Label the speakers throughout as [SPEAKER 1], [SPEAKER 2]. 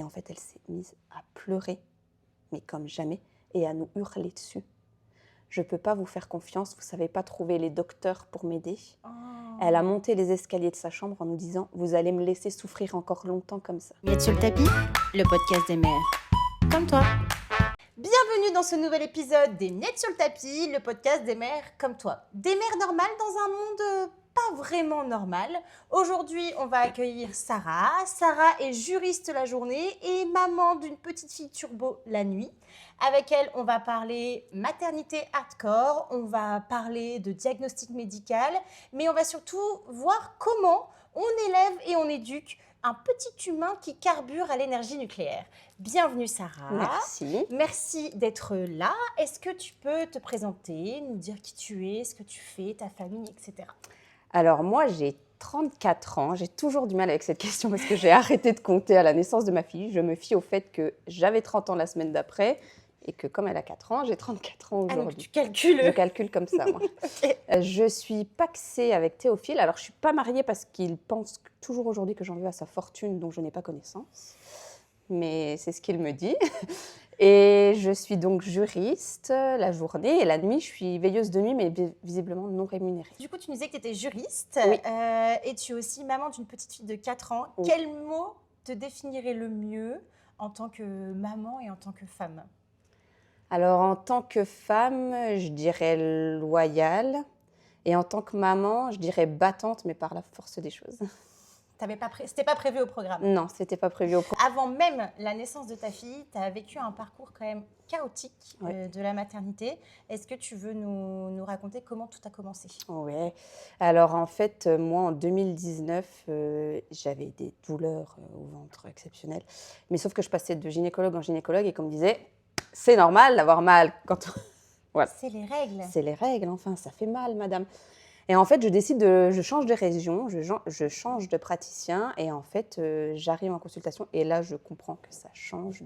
[SPEAKER 1] en fait, elle s'est mise à pleurer, mais comme jamais, et à nous hurler dessus. Je ne peux pas vous faire confiance, vous ne savez pas trouver les docteurs pour m'aider.
[SPEAKER 2] Oh.
[SPEAKER 1] Elle a monté les escaliers de sa chambre en nous disant « Vous allez me laisser souffrir encore longtemps comme ça ».
[SPEAKER 3] Miette sur le tapis, le podcast des mères. Comme toi.
[SPEAKER 2] Bienvenue dans ce nouvel épisode des Miettes sur le tapis, le podcast des mères comme toi. Des mères normales dans un monde pas vraiment normal. Aujourd'hui, on va accueillir Sarah. Sarah est juriste la journée et maman d'une petite fille turbo la nuit. Avec elle, on va parler maternité hardcore, on va parler de diagnostic médical, mais on va surtout voir comment on élève et on éduque un petit humain qui carbure à l'énergie nucléaire. Bienvenue Sarah.
[SPEAKER 1] Merci.
[SPEAKER 2] Merci d'être là. Est-ce que tu peux te présenter, nous dire qui tu es, ce que tu fais, ta famille, etc.
[SPEAKER 1] Alors moi, j'ai 34 ans. J'ai toujours du mal avec cette question parce que j'ai arrêté de compter à la naissance de ma fille. Je me fie au fait que j'avais 30 ans la semaine d'après et que comme elle a 4 ans, j'ai 34 ans
[SPEAKER 2] Ah,
[SPEAKER 1] aujourd'hui.
[SPEAKER 2] donc tu calcules.
[SPEAKER 1] Je calcule comme ça, moi. Je suis pacsée avec Théophile. Alors, je ne suis pas mariée parce qu'il pense toujours aujourd'hui que j'en veux à sa fortune dont je n'ai pas connaissance. Mais c'est ce qu'il me dit. Et je suis donc juriste la journée et la nuit, je suis veilleuse de nuit, mais visiblement non rémunérée.
[SPEAKER 2] Du coup, tu nous disais que tu étais juriste
[SPEAKER 1] Oui.
[SPEAKER 2] Et tu es aussi maman d'une petite fille de 4 ans.
[SPEAKER 1] Oui.
[SPEAKER 2] Quel mot te définirait le mieux en tant que maman et en tant que femme ?
[SPEAKER 1] Alors, en tant que femme, je dirais loyale. Et en tant que maman, je dirais battante, mais par la force des choses.
[SPEAKER 2] C'était pas prévu au programme.
[SPEAKER 1] Non, c'était pas prévu au programme.
[SPEAKER 2] Avant même la naissance de ta fille, tu as vécu un parcours quand même chaotique
[SPEAKER 1] Ouais.
[SPEAKER 2] de la maternité. Est-ce que tu veux nous raconter comment tout a commencé ?
[SPEAKER 1] Ouais. Alors en fait, moi en 2019, j'avais des douleurs au ventre exceptionnelles. Mais sauf que je passais de gynécologue en gynécologue et qu'on me disait, c'est normal d'avoir mal quand on... Voilà.
[SPEAKER 2] C'est les règles.
[SPEAKER 1] C'est les règles, enfin, ça fait mal, madame. Et en fait, je change de région, je change de praticien et en fait, j'arrive en consultation et là, je comprends que ça change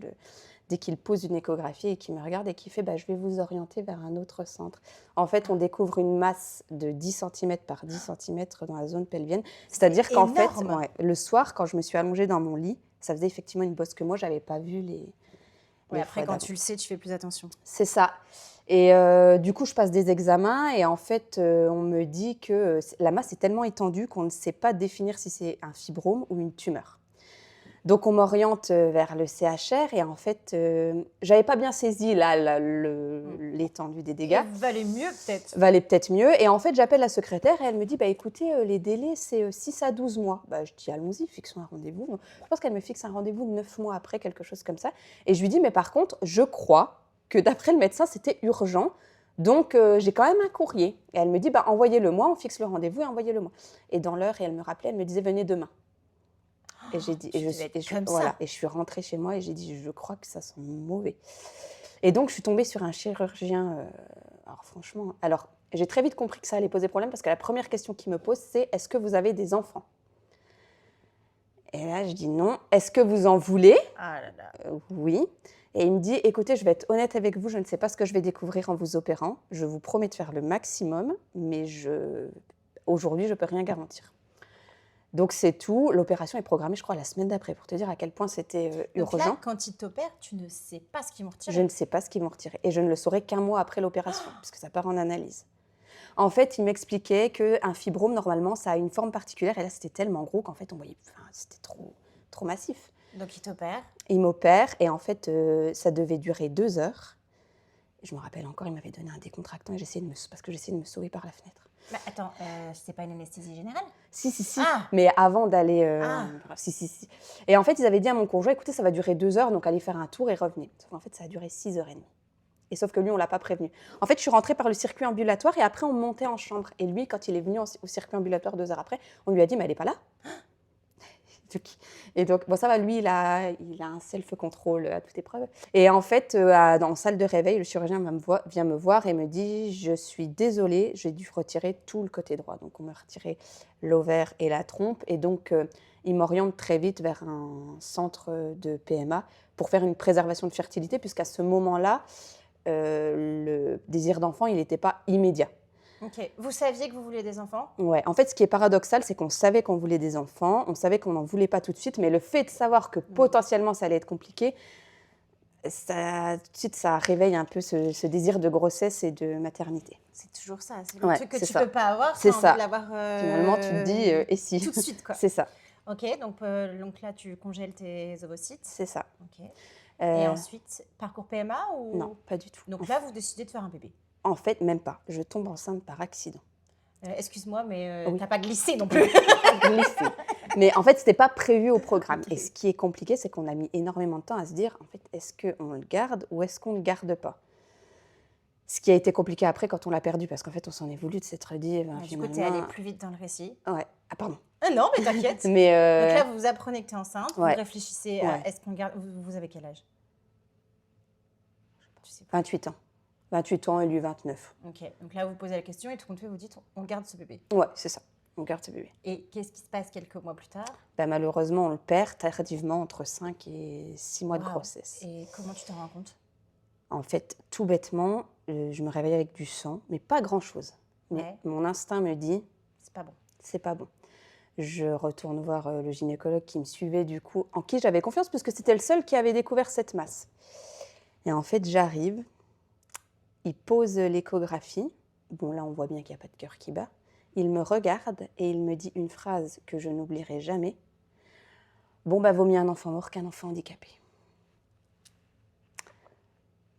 [SPEAKER 1] dès qu'il pose une échographie et qu'il me regarde et qu'il fait je vais vous orienter vers un autre centre. En fait, on découvre une masse de 10 cm par 10 cm dans la zone pelvienne. C'est-à-dire qu'en fait,
[SPEAKER 2] énorme.
[SPEAKER 1] le soir, quand je me suis allongée dans mon lit, ça faisait effectivement une bosse que moi, je n'avais pas vue
[SPEAKER 2] Ouais,
[SPEAKER 1] les
[SPEAKER 2] après,
[SPEAKER 1] fois
[SPEAKER 2] quand
[SPEAKER 1] d'avant.
[SPEAKER 2] tu le sais, tu fais plus attention.
[SPEAKER 1] C'est ça. Et du coup, je passe des examens et en fait, on me dit que la masse est tellement étendue qu'on ne sait pas définir si c'est un fibrome ou une tumeur. Donc, on m'oriente vers le CHR et en fait, j'avais pas bien saisi là, l'étendue des dégâts.
[SPEAKER 2] Il valait mieux peut-être.
[SPEAKER 1] Valait peut-être mieux. Et en fait, j'appelle la secrétaire et elle me dit écoutez, les délais, c'est 6 à 12 mois. Je dis allons-y, fixons un rendez-vous. Je pense qu'elle me fixe un rendez-vous 9 mois après, quelque chose comme ça. Et je lui dis mais par contre, je crois que d'après le médecin, c'était urgent. Donc, j'ai quand même un courrier. Et elle me dit envoyez-le moi, on fixe le rendez-vous et envoyez-le moi. Et dans l'heure, et elle me rappelait, elle me disait venez demain. Et j'ai dit,
[SPEAKER 2] ça.
[SPEAKER 1] Et je suis rentrée chez moi et j'ai dit, je crois que ça sent mauvais. Et donc, je suis tombée sur un chirurgien. Alors, j'ai très vite compris que ça allait poser problème parce que la première question qu'il me pose, c'est est-ce que vous avez des enfants ? Et là, je dis non. Est-ce que vous en voulez ?
[SPEAKER 2] Ah là là.
[SPEAKER 1] Oui. Et il me dit, écoutez, je vais être honnête avec vous, je ne sais pas ce que je vais découvrir en vous opérant. Je vous promets de faire le maximum, mais aujourd'hui, je ne peux rien garantir. Donc, c'est tout. L'opération est programmée, je crois, la semaine d'après, pour te dire à quel point c'était urgent.
[SPEAKER 2] Donc là, quand ils t'opèrent, tu ne sais pas ce qu'ils vont retirer.
[SPEAKER 1] Je ne sais pas ce qu'ils vont retirer. Et je ne le saurai qu'1 mois après l'opération, puisque ça part en analyse. En fait, il m'expliquait qu'un fibrome, normalement, ça a une forme particulière. Et là, c'était tellement gros qu'en fait, on voyait... c'était trop massif.
[SPEAKER 2] Donc ils t'opèrent.
[SPEAKER 1] Il m'opère et en fait, ça devait durer 2 heures. Je me rappelle encore, il m'avait donné un décontractant et parce que j'essayais de me sauver par la fenêtre.
[SPEAKER 2] Mais attends, c'est pas une anesthésie générale ?
[SPEAKER 1] Si.
[SPEAKER 2] Ah.
[SPEAKER 1] Mais avant d'aller...
[SPEAKER 2] Ah.
[SPEAKER 1] Si. Et en fait, ils avaient dit à mon conjoint, écoutez, ça va durer 2 heures, donc allez faire un tour et revenez. Sauf qu'en fait, ça a duré 6h30. Et sauf que lui, on ne l'a pas prévenu. En fait, je suis rentrée par le circuit ambulatoire et après, on montait en chambre. Et lui, quand il est venu au circuit ambulatoire 2 heures après, on lui a dit, mais elle n'est pas là ? Et donc, ça va, lui, il a un self-control à toute épreuve. Et en fait, en salle de réveil, le chirurgien vient me voir et me dit « Je suis désolée, j'ai dû retirer tout le côté droit. » Donc, on m'a retiré l'ovaire et la trompe. Et donc, il m'oriente très vite vers un centre de PMA pour faire une préservation de fertilité, puisqu'à ce moment-là, le désir d'enfant, il n'était pas immédiat.
[SPEAKER 2] Ok. Vous saviez que vous vouliez des enfants?
[SPEAKER 1] Ouais, en fait, ce qui est paradoxal, c'est qu'on savait qu'on voulait des enfants, on savait qu'on n'en voulait pas tout de suite, mais le fait de savoir que potentiellement ça allait être compliqué, ça, tout de suite, ça réveille un peu ce désir de grossesse et de maternité.
[SPEAKER 2] C'est toujours ça. C'est le
[SPEAKER 1] Ouais,
[SPEAKER 2] truc que
[SPEAKER 1] c'est
[SPEAKER 2] tu
[SPEAKER 1] ça.
[SPEAKER 2] peux pas avoir.
[SPEAKER 1] C'est
[SPEAKER 2] t'as envie
[SPEAKER 1] ça.
[SPEAKER 2] de l'avoir.
[SPEAKER 1] Finalement, tu te dis, et si?
[SPEAKER 2] Tout de suite, quoi.
[SPEAKER 1] C'est ça,
[SPEAKER 2] Ok. Donc là, tu congèles tes ovocytes.
[SPEAKER 1] c'est ça.
[SPEAKER 2] Ok. Et
[SPEAKER 1] Euh,
[SPEAKER 2] ensuite, parcours PMA ou?
[SPEAKER 1] non, pas du tout.
[SPEAKER 2] Donc là, vous décidez de faire un bébé.
[SPEAKER 1] En fait, même pas. Je tombe enceinte par accident.
[SPEAKER 2] Excuse-moi, mais
[SPEAKER 1] Oui.
[SPEAKER 2] t'as pas glissé non plus.
[SPEAKER 1] Glissé. Mais en fait, c'était pas prévu au programme. Et ce qui est compliqué, c'est qu'on a mis énormément de temps à se dire, en fait, est-ce qu'on le garde ou est-ce qu'on ne le garde pas? Ce qui a été compliqué après quand on l'a perdu, parce qu'en fait, on s'en est voulu de s'être dit, ben,
[SPEAKER 2] Du coup, t'es
[SPEAKER 1] finalement...
[SPEAKER 2] allée plus vite dans le récit.
[SPEAKER 1] Ouais. Ah, pardon.
[SPEAKER 2] Ah non, mais t'inquiète.
[SPEAKER 1] Mais
[SPEAKER 2] Donc là, vous vous apprenez que t'es enceinte.
[SPEAKER 1] ouais.
[SPEAKER 2] Vous réfléchissez à
[SPEAKER 1] Ouais.
[SPEAKER 2] est-ce qu'on garde. Vous avez quel âge? Tu sais pas.
[SPEAKER 1] 28 ans. 28 ans et lui 29.
[SPEAKER 2] Ok. Donc là, vous posez la question et tout compte fait, vous dites on garde ce bébé.
[SPEAKER 1] Ouais, c'est ça. On garde ce bébé.
[SPEAKER 2] Et qu'est-ce qui se passe quelques mois plus tard?
[SPEAKER 1] Ben, malheureusement, on le perd tardivement entre 5 et 6 mois de
[SPEAKER 2] Wow.
[SPEAKER 1] grossesse.
[SPEAKER 2] Et comment tu t'en rends compte?
[SPEAKER 1] En fait, tout bêtement, je me réveille avec du sang, mais pas grand-chose. Mais
[SPEAKER 2] Ouais.
[SPEAKER 1] mon instinct me dit,
[SPEAKER 2] C'est pas bon.
[SPEAKER 1] c'est pas bon. Je retourne voir le gynécologue qui me suivait du coup, en qui j'avais confiance, puisque c'était le seul qui avait découvert cette masse. Et en fait, j'arrive, il pose l'échographie. Bon, là, on voit bien qu'il n'y a pas de cœur qui bat. Il me regarde et il me dit une phrase que je n'oublierai jamais. Bon, bah, vaut mieux un enfant mort qu'un enfant handicapé.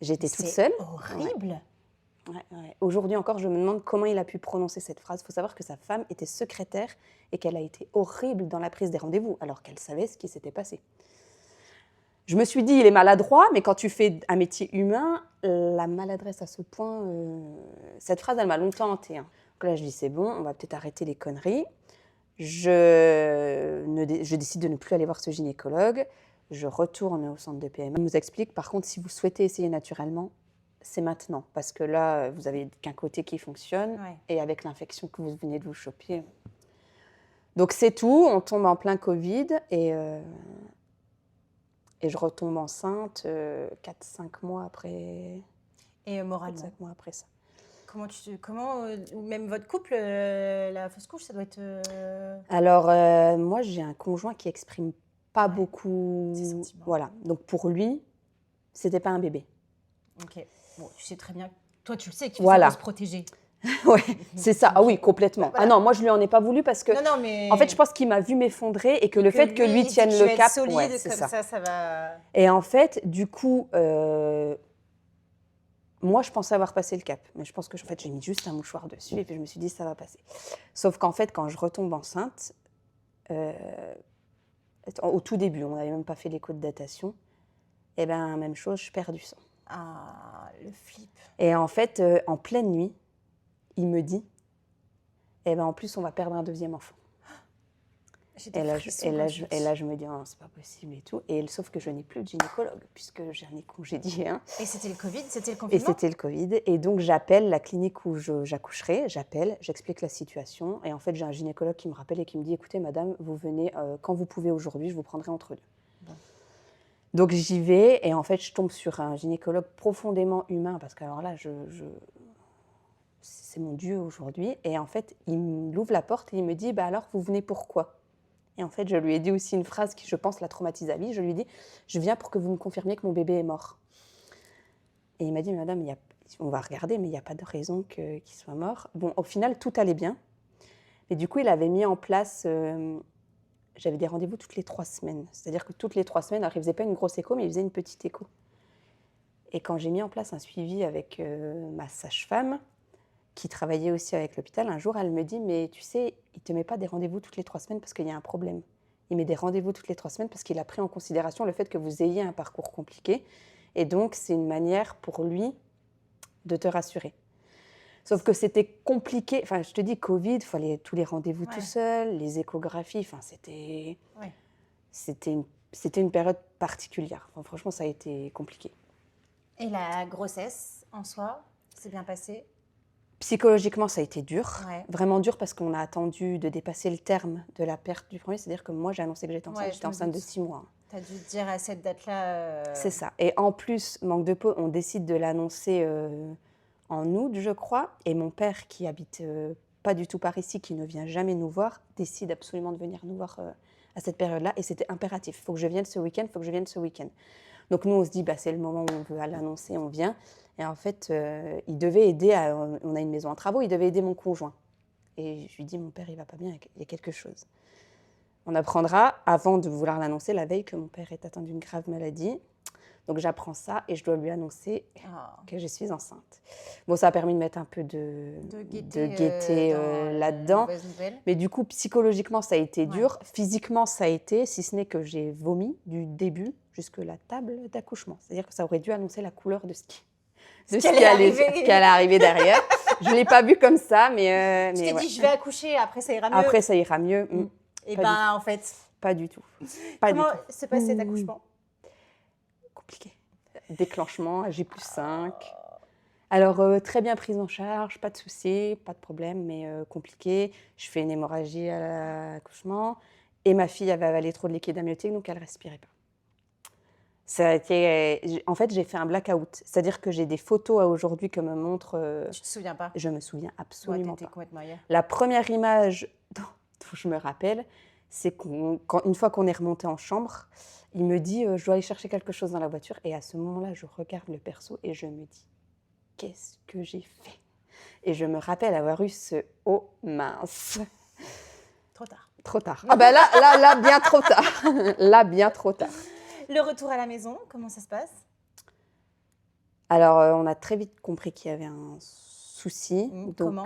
[SPEAKER 1] J'étais toute seule.
[SPEAKER 2] C'est horrible.
[SPEAKER 1] Ouais. Aujourd'hui encore, je me demande comment il a pu prononcer cette phrase. Il faut savoir que sa femme était secrétaire et qu'elle a été horrible dans la prise des rendez-vous, alors qu'elle savait ce qui s'était passé. Je me suis dit, il est maladroit, mais quand tu fais un métier humain, la maladresse à ce point, cette phrase, elle m'a longtemps hantée. Hein. Donc là, je dis, c'est bon, on va peut-être arrêter les conneries. Je décide de ne plus aller voir ce gynécologue. Je retourne au centre de PMA. Il nous explique, par contre, si vous souhaitez essayer naturellement, c'est maintenant. Parce que là, vous avez qu'un côté qui fonctionne.
[SPEAKER 2] Ouais.
[SPEAKER 1] Et avec l'infection que vous venez de vous choper. Donc, c'est tout. On tombe en plein Covid. Et je retombe enceinte 4-5 mois après.
[SPEAKER 2] Et moralement.
[SPEAKER 1] 4-5 mois après ça.
[SPEAKER 2] Ou même votre couple, la fausse couche, ça doit être.
[SPEAKER 1] Alors, moi, j'ai un conjoint qui exprime pas beaucoup.
[SPEAKER 2] Ses sentiments.
[SPEAKER 1] Voilà. Donc, pour lui, c'était pas un bébé.
[SPEAKER 2] Ok. Bon, tu sais très bien. Toi, tu le sais qu'il faut
[SPEAKER 1] Voilà.
[SPEAKER 2] se protéger.
[SPEAKER 1] Ouais, c'est ça. Ah oui, complètement.
[SPEAKER 2] Voilà.
[SPEAKER 1] Ah non, moi, je lui en ai pas voulu parce que.
[SPEAKER 2] Non, mais.
[SPEAKER 1] En fait, je pense qu'il m'a vu m'effondrer et que le fait que lui
[SPEAKER 2] il
[SPEAKER 1] tienne
[SPEAKER 2] dit, tu
[SPEAKER 1] le
[SPEAKER 2] vas
[SPEAKER 1] cap.
[SPEAKER 2] être solide,
[SPEAKER 1] Ouais, c'est
[SPEAKER 2] comme
[SPEAKER 1] ça.
[SPEAKER 2] ça va.
[SPEAKER 1] Et en fait, du coup, moi, je pensais avoir passé le cap. Mais je pense que j'ai mis juste un mouchoir dessus et puis je me suis dit, ça va passer. Sauf qu'en fait, quand je retombe enceinte, au tout début, on n'avait même pas fait l'écho de datation, et bien, même chose, je perds du sang.
[SPEAKER 2] Ah, le flip.
[SPEAKER 1] Et en fait, en pleine nuit, il me dit, eh ben, en plus, on va perdre un deuxième enfant.
[SPEAKER 2] J'ai des
[SPEAKER 1] Et là,
[SPEAKER 2] frissons
[SPEAKER 1] et
[SPEAKER 2] quand
[SPEAKER 1] là,
[SPEAKER 2] tu
[SPEAKER 1] je,
[SPEAKER 2] le dis.
[SPEAKER 1] et là, je me dis, oh, c'est pas possible et tout. Et sauf que je n'ai plus de gynécologue, puisque j'en ai congédié un.
[SPEAKER 2] Et c'était le Covid, c'était le
[SPEAKER 1] Et
[SPEAKER 2] confinement.
[SPEAKER 1] c'était le Covid. Et donc, j'appelle la clinique où j'accoucherai. J'explique la situation. Et en fait, j'ai un gynécologue qui me rappelle et qui me dit, écoutez, madame, vous venez quand vous pouvez aujourd'hui, je vous prendrai entre deux.
[SPEAKER 2] Bon.
[SPEAKER 1] Donc, j'y vais. Et en fait, je tombe sur un gynécologue profondément humain. Parce que alors là, c'est mon Dieu aujourd'hui. Et en fait, il m'ouvre la porte et il me dit, bah alors, vous venez pourquoi ? Et en fait, je lui ai dit aussi une phrase qui, je pense, la traumatise à vie. Je lui ai dit, je viens pour que vous me confirmiez que mon bébé est mort. Et il m'a dit, madame, on va regarder, mais il n'y a pas de raison qu'il soit mort. Bon, au final, tout allait bien. Mais du coup, il avait mis en place, j'avais des rendez-vous toutes les 3 semaines. C'est-à-dire que toutes les 3 semaines, alors il ne faisait pas une grosse écho, mais il faisait une petite écho. Et quand j'ai mis en place un suivi avec ma sage-femme, qui travaillait aussi avec l'hôpital, un jour, elle me dit, mais tu sais, il ne te met pas des rendez-vous toutes les 3 semaines parce qu'il y a un problème. Il met des rendez-vous toutes les 3 semaines parce qu'il a pris en considération le fait que vous ayez un parcours compliqué. Et donc, c'est une manière pour lui de te rassurer. Sauf que c'était compliqué. Enfin, je te dis, Covid, il fallait tous les rendez-vous tout seul, les échographies. Enfin, c'était une période particulière. Enfin, franchement, ça a été compliqué.
[SPEAKER 2] Et la grossesse, en soi, c'est bien passé?
[SPEAKER 1] Psychologiquement, ça a été dur.
[SPEAKER 2] Ouais.
[SPEAKER 1] Vraiment dur parce qu'on a attendu de dépasser le terme de la perte du premier. C'est-à-dire que moi, j'ai annoncé que j'étais enceinte.
[SPEAKER 2] Ouais,
[SPEAKER 1] J'étais enceinte de 6 mois.
[SPEAKER 2] Tu as dû dire à cette date-là.
[SPEAKER 1] C'est ça. Et en plus, manque de peau, on décide de l'annoncer en août, je crois, et mon père, qui habite pas du tout par ici, qui ne vient jamais nous voir, décide absolument de venir nous voir à cette période-là, et c'était impératif. Il faut que je vienne ce week-end, il faut que je vienne ce week-end. Donc nous, on se dit, c'est le moment où on veut l'annoncer, on vient. Et en fait, il devait aider, on a une maison en travaux, il devait aider mon conjoint. Et je lui dis, mon père, il va pas bien, il y a quelque chose. On apprendra, avant de vouloir l'annoncer, la veille, que mon père est atteint d'une grave maladie. Donc j'apprends ça et je dois lui annoncer que je suis enceinte. Bon, ça a permis de mettre un peu de gaieté là-dedans. Mais du coup, psychologiquement, ça a été dur. Physiquement, ça a été, si ce n'est que j'ai vomi du début jusque la table d'accouchement. C'est-à-dire que ça aurait dû annoncer la couleur de ce qui allait arriver derrière. Je ne l'ai pas vu comme ça, mais...
[SPEAKER 2] Tu t'es dit, je vais accoucher, après ça ira mieux.
[SPEAKER 1] Après, ça ira mieux.
[SPEAKER 2] Et en fait...
[SPEAKER 1] Pas du tout.
[SPEAKER 2] Comment s'est passé cet accouchement ?
[SPEAKER 1] Compliqué. Déclenchement, J+5. Alors, très bien prise en charge, pas de souci, pas de problème, mais compliqué. Je fais une hémorragie à l'accouchement. Et ma fille avait avalé trop de liquide amniotique, donc elle ne respirait pas. Ça a été... En fait, j'ai fait un blackout. C'est-à-dire que j'ai des photos à aujourd'hui que me montrent...
[SPEAKER 2] Tu te souviens pas ?
[SPEAKER 1] Je me souviens absolument pas.
[SPEAKER 2] Complètement ailleurs.
[SPEAKER 1] La première image dont je me rappelle, c'est une fois qu'on est remonté en chambre, il me dit je dois aller chercher quelque chose dans la voiture. Et à ce moment-là, je regarde le perso et je me dis qu'est-ce que j'ai fait ? Et je me rappelle avoir eu ce oh mince.
[SPEAKER 2] Trop tard.
[SPEAKER 1] Trop tard. Ah là, bien trop tard. Là, bien trop tard.
[SPEAKER 2] Le retour à la maison, comment ça se passe ?
[SPEAKER 1] Alors, on a très vite compris qu'il y avait un souci.
[SPEAKER 2] Comment ?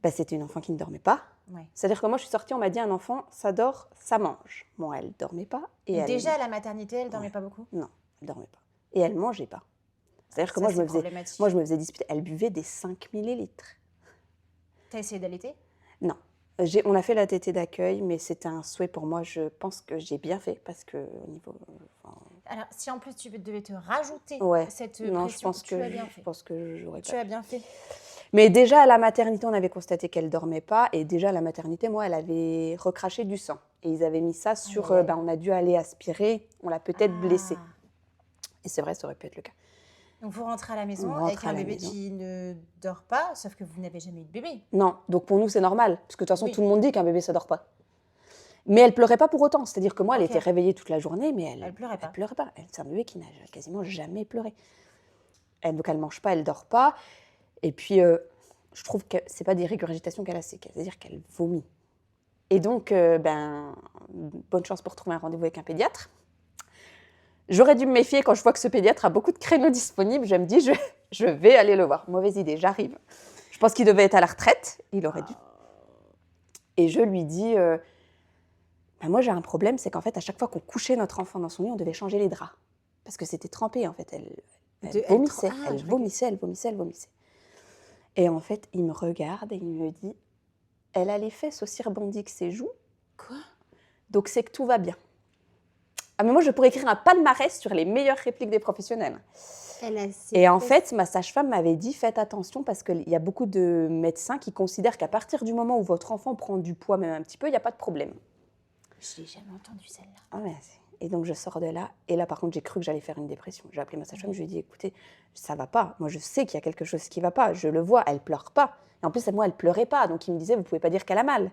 [SPEAKER 1] C'était une enfant qui ne dormait pas.
[SPEAKER 2] Ouais.
[SPEAKER 1] C'est-à-dire que moi, je suis sortie, on m'a dit un enfant, ça dort, ça mange. Bon, elle ne dormait pas. Et
[SPEAKER 2] déjà, à la maternité, elle ne dormait pas beaucoup ?
[SPEAKER 1] Non, elle ne dormait pas. Et elle ne mangeait pas. C'est-à-dire que moi, je me faisais disputer. Elle buvait des 5 millilitres.
[SPEAKER 2] Tu as essayé d'allaiter ?
[SPEAKER 1] Non. On a fait la tétée d'accueil, mais c'était un souhait pour moi. Je pense que j'ai bien fait parce que au niveau...
[SPEAKER 2] Alors, si en plus tu devais te rajouter cette
[SPEAKER 1] non,
[SPEAKER 2] pression,
[SPEAKER 1] je pense que j'aurais pas.
[SPEAKER 2] Tu as bien fait.
[SPEAKER 1] Mais déjà, à la maternité, on avait constaté qu'elle ne dormait pas. Et déjà, à la maternité, moi, elle avait recraché du sang. Et ils avaient mis ça sur... on a dû aller aspirer. On l'a peut-être blessée. Et c'est vrai, ça aurait pu être le cas.
[SPEAKER 2] Donc, vous rentrez à la maison avec un bébé qui ne dort pas, sauf que vous n'avez jamais eu de bébé.
[SPEAKER 1] Non, donc pour nous, c'est normal. Parce que de toute façon, tout le monde dit qu'un bébé, ça ne dort pas. Mais elle ne pleurait pas pour autant. C'est-à-dire que moi, elle était réveillée toute la journée, mais elle ne pleurait pas. C'est un bébé qui n'a quasiment jamais pleuré. Donc, elle ne mange pas, elle ne dort pas. Et puis, je trouve que ce n'est pas des régurgitations qu'elle a, c'est-à-dire qu'elle vomit. Et donc, bonne chance pour trouver un rendez-vous avec un pédiatre. J'aurais dû me méfier quand je vois que ce pédiatre a beaucoup de créneaux disponibles. Je me dis, je vais aller le voir. Mauvaise idée, j'arrive. Je pense qu'il devait être à la retraite. Il aurait dû. Et je lui dis, moi j'ai un problème, c'est qu'en fait, à chaque fois qu'on couchait notre enfant dans son lit, on devait changer les draps. Parce que c'était trempé, en fait. Elle vomissait. Et en fait, il me regarde et il me dit, elle a les fesses aussi rebondies que ses joues.
[SPEAKER 2] Quoi ?
[SPEAKER 1] Donc c'est que tout va bien. Ah, mais moi, je pourrais écrire un palmarès sur les meilleures répliques des professionnels. Et en fait, ma sage-femme m'avait dit, faites attention parce qu'il y a beaucoup de médecins qui considèrent qu'à partir du moment où votre enfant prend du poids, même un petit peu, il n'y a pas de problème.
[SPEAKER 2] Je n'ai jamais entendu celle-là.
[SPEAKER 1] Ah, et donc, je sors de là. Et là, par contre, j'ai cru que j'allais faire une dépression. J'ai appelé ma sage-femme, je lui ai dit, écoutez, ça ne va pas. Moi, je sais qu'il y a quelque chose qui ne va pas. Je le vois, elle ne pleure pas. Et en plus, moi, elle ne pleurait pas. Donc, il me disait, vous ne pouvez pas dire qu'elle a mal. Ouais.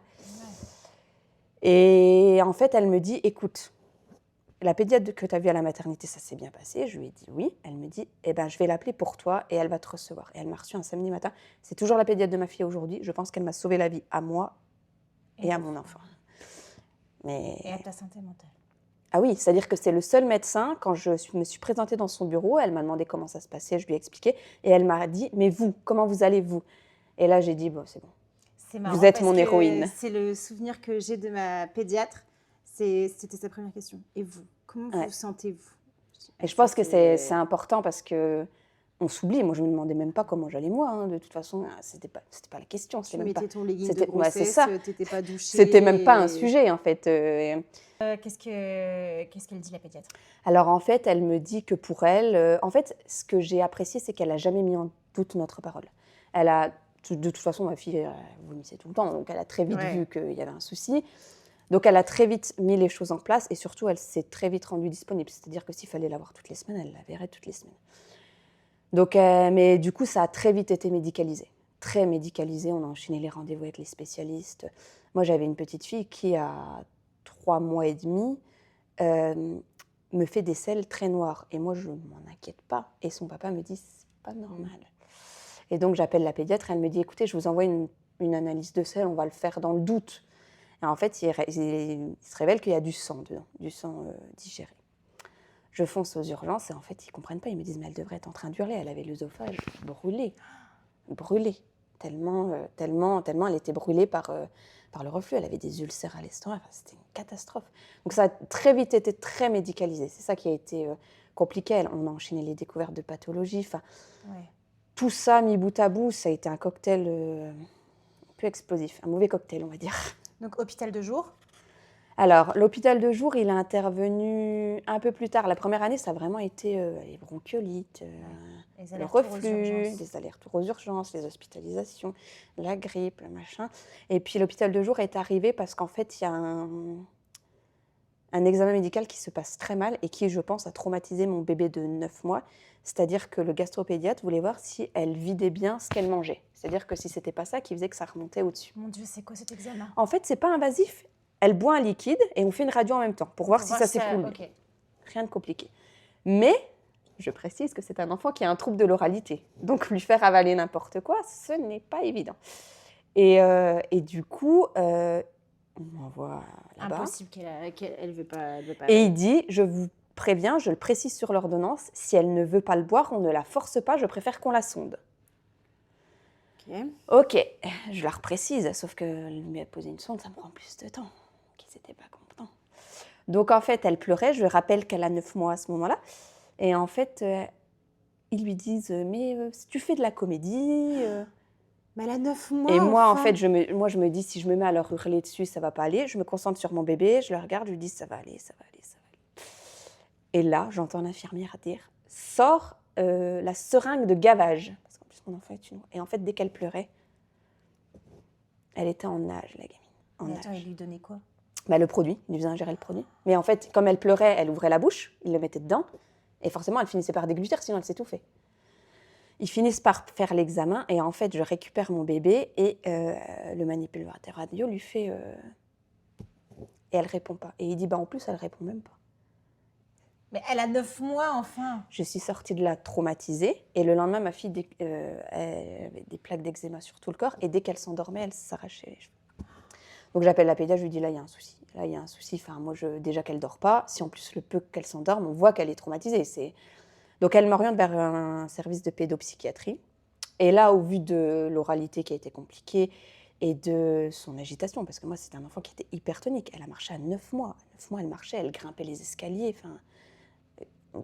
[SPEAKER 1] Et en fait, elle me dit, écoute, la pédiatre que tu as vue à la maternité, ça s'est bien passé. Je lui ai dit oui. Elle me dit, je vais l'appeler pour toi et elle va te recevoir. Et elle m'a reçue un samedi matin. C'est toujours la pédiatre de ma fille aujourd'hui. Je pense qu'elle m'a sauvé la vie à moi et à mon enfant.
[SPEAKER 2] Et à ta santé mentale.
[SPEAKER 1] Ah oui, c'est-à-dire que c'est le seul médecin, quand je me suis présentée dans son bureau, elle m'a demandé comment ça se passait, je lui ai expliqué. Et elle m'a dit, mais vous, comment vous allez vous ? Et là, j'ai dit, c'est bon.
[SPEAKER 2] C'est marrant,
[SPEAKER 1] vous êtes mon héroïne.
[SPEAKER 2] C'est le souvenir que j'ai de ma pédiatre. C'était sa première question. Et vous, comment vous sentez-vous ?
[SPEAKER 1] Et je pense que c'est important parce qu'on s'oublie. Moi, je ne me demandais même pas comment j'allais moi. De toute façon, c'était pas la question.
[SPEAKER 2] Tu mettais ton legging de grossesse, tu n'étais pas douchée.
[SPEAKER 1] C'était même pas un sujet, en fait.
[SPEAKER 2] Qu'est-ce qu'elle dit, la pédiatre ?
[SPEAKER 1] Alors, en fait, elle me dit que pour elle... en fait, ce que j'ai apprécié, c'est qu'elle n'a jamais mis en doute notre parole. De toute façon, ma fille vomissait tout le temps. Donc, elle a très vite vu qu'il y avait un souci. Donc, elle a très vite mis les choses en place et surtout, elle s'est très vite rendue disponible. C'est-à-dire que s'il fallait la voir toutes les semaines, elle la verrait toutes les semaines. Donc, mais du coup, ça a très vite été médicalisé. Très médicalisé, on a enchaîné les rendez-vous avec les spécialistes. Moi, j'avais une petite fille qui, à 3 mois et demi, me fait des selles très noires. Et moi, je ne m'en inquiète pas. Et son papa me dit, c'est pas normal. Et donc, j'appelle la pédiatre, elle me dit, écoutez, je vous envoie une analyse de selles, on va le faire dans le doute. Et en fait, il se révèle qu'il y a du sang dedans, du sang digéré. Je fonce aux urgences et en fait, ils ne comprennent pas. Ils me disent, mais elle devrait être en train d'hurler. Elle avait l'œsophage brûlé, tellement elle était brûlée par le reflux. Elle avait des ulcères à l'estomac. Enfin, c'était une catastrophe. Donc ça a très vite été très médicalisé. C'est ça qui a été compliqué. On a enchaîné les découvertes de pathologies. Enfin, tout ça mis bout à bout, ça a été un cocktail un peu explosif. Un mauvais cocktail, on va dire.
[SPEAKER 2] Donc, hôpital de jour.
[SPEAKER 1] Alors, l'hôpital de jour, il est intervenu un peu plus tard. La première année, ça a vraiment été les bronchiolites, le reflux, les allers-retours aux urgences, les hospitalisations, la grippe, le machin. Et puis, l'hôpital de jour est arrivé parce qu'en fait, il y a un examen médical qui se passe très mal et qui, je pense, a traumatisé mon bébé de 9 mois. C'est-à-dire que le gastropédiatre voulait voir si elle vidait bien ce qu'elle mangeait. C'est-à-dire que si ce n'était pas ça, qui faisait que ça remontait au-dessus.
[SPEAKER 2] Mon Dieu, c'est quoi cet examen?
[SPEAKER 1] En fait, ce n'est pas invasif. Elle boit un liquide et on fait une radio en même temps pour voir si ça s'écoule.
[SPEAKER 2] Okay.
[SPEAKER 1] Rien de compliqué. Mais, je précise que c'est un enfant qui a un trouble de l'oralité. Donc, lui faire avaler n'importe quoi, ce n'est pas évident. Et du coup, on m'envoie là-bas.
[SPEAKER 3] Impossible qu'elle veut pas.
[SPEAKER 1] Et il dit, je vous préviens, je le précise sur l'ordonnance, si elle ne veut pas le boire, on ne la force pas, je préfère qu'on la sonde. Ok, je la reprécise, sauf que lui poser une sonde, ça me prend plus de temps. Qu'ils n'étaient pas contents. Donc en fait, elle pleurait, je rappelle qu'elle a 9 mois à ce moment-là. Et en fait, ils lui disent, mais si tu fais de la comédie...
[SPEAKER 2] Mais elle a 9 mois.
[SPEAKER 1] Et moi, en fait, je me dis, si je me mets à leur hurler dessus, ça ne va pas aller. Je me concentre sur mon bébé, je le regarde, je lui dis, ça va aller, ça va aller, ça va aller. Et là, j'entends l'infirmière dire, sors la seringue de gavage. Parce qu'en plus, mon enfant est une... Et en fait, dès qu'elle pleurait, elle était en nage, la gamine.
[SPEAKER 2] Mais attends, il lui donnait quoi?
[SPEAKER 1] Le produit, il lui faisait ingérer le produit. Mais en fait, comme elle pleurait, elle ouvrait la bouche, il le mettait dedans, et forcément, elle finissait par déglutir, sinon elle s'étouffait. Ils finissent par faire l'examen, et en fait, je récupère mon bébé, et le manipulateur radio lui fait... Et elle répond pas. Et il dit, en plus, elle répond même pas.
[SPEAKER 2] Mais elle a 9 mois, enfin.
[SPEAKER 1] Je suis sortie de là traumatisée, et le lendemain, ma fille elle avait des plaques d'eczéma sur tout le corps, et dès qu'elle s'endormait, elle s'arrachait les cheveux. Donc j'appelle la pédiatre, je lui dis, là, il y a un souci. Là, il y a un souci. Enfin, moi, déjà qu'elle ne dort pas, si en plus le peu qu'elle s'endorme, on voit qu'elle est traumatisée. Donc elle m'oriente vers un service de pédopsychiatrie. Et là, au vu de l'oralité qui a été compliquée et de son agitation, parce que moi, c'était un enfant qui était hypertonique. Elle a marché à 9 mois. À 9 mois, elle marchait, elle grimpait les escaliers. Enfin,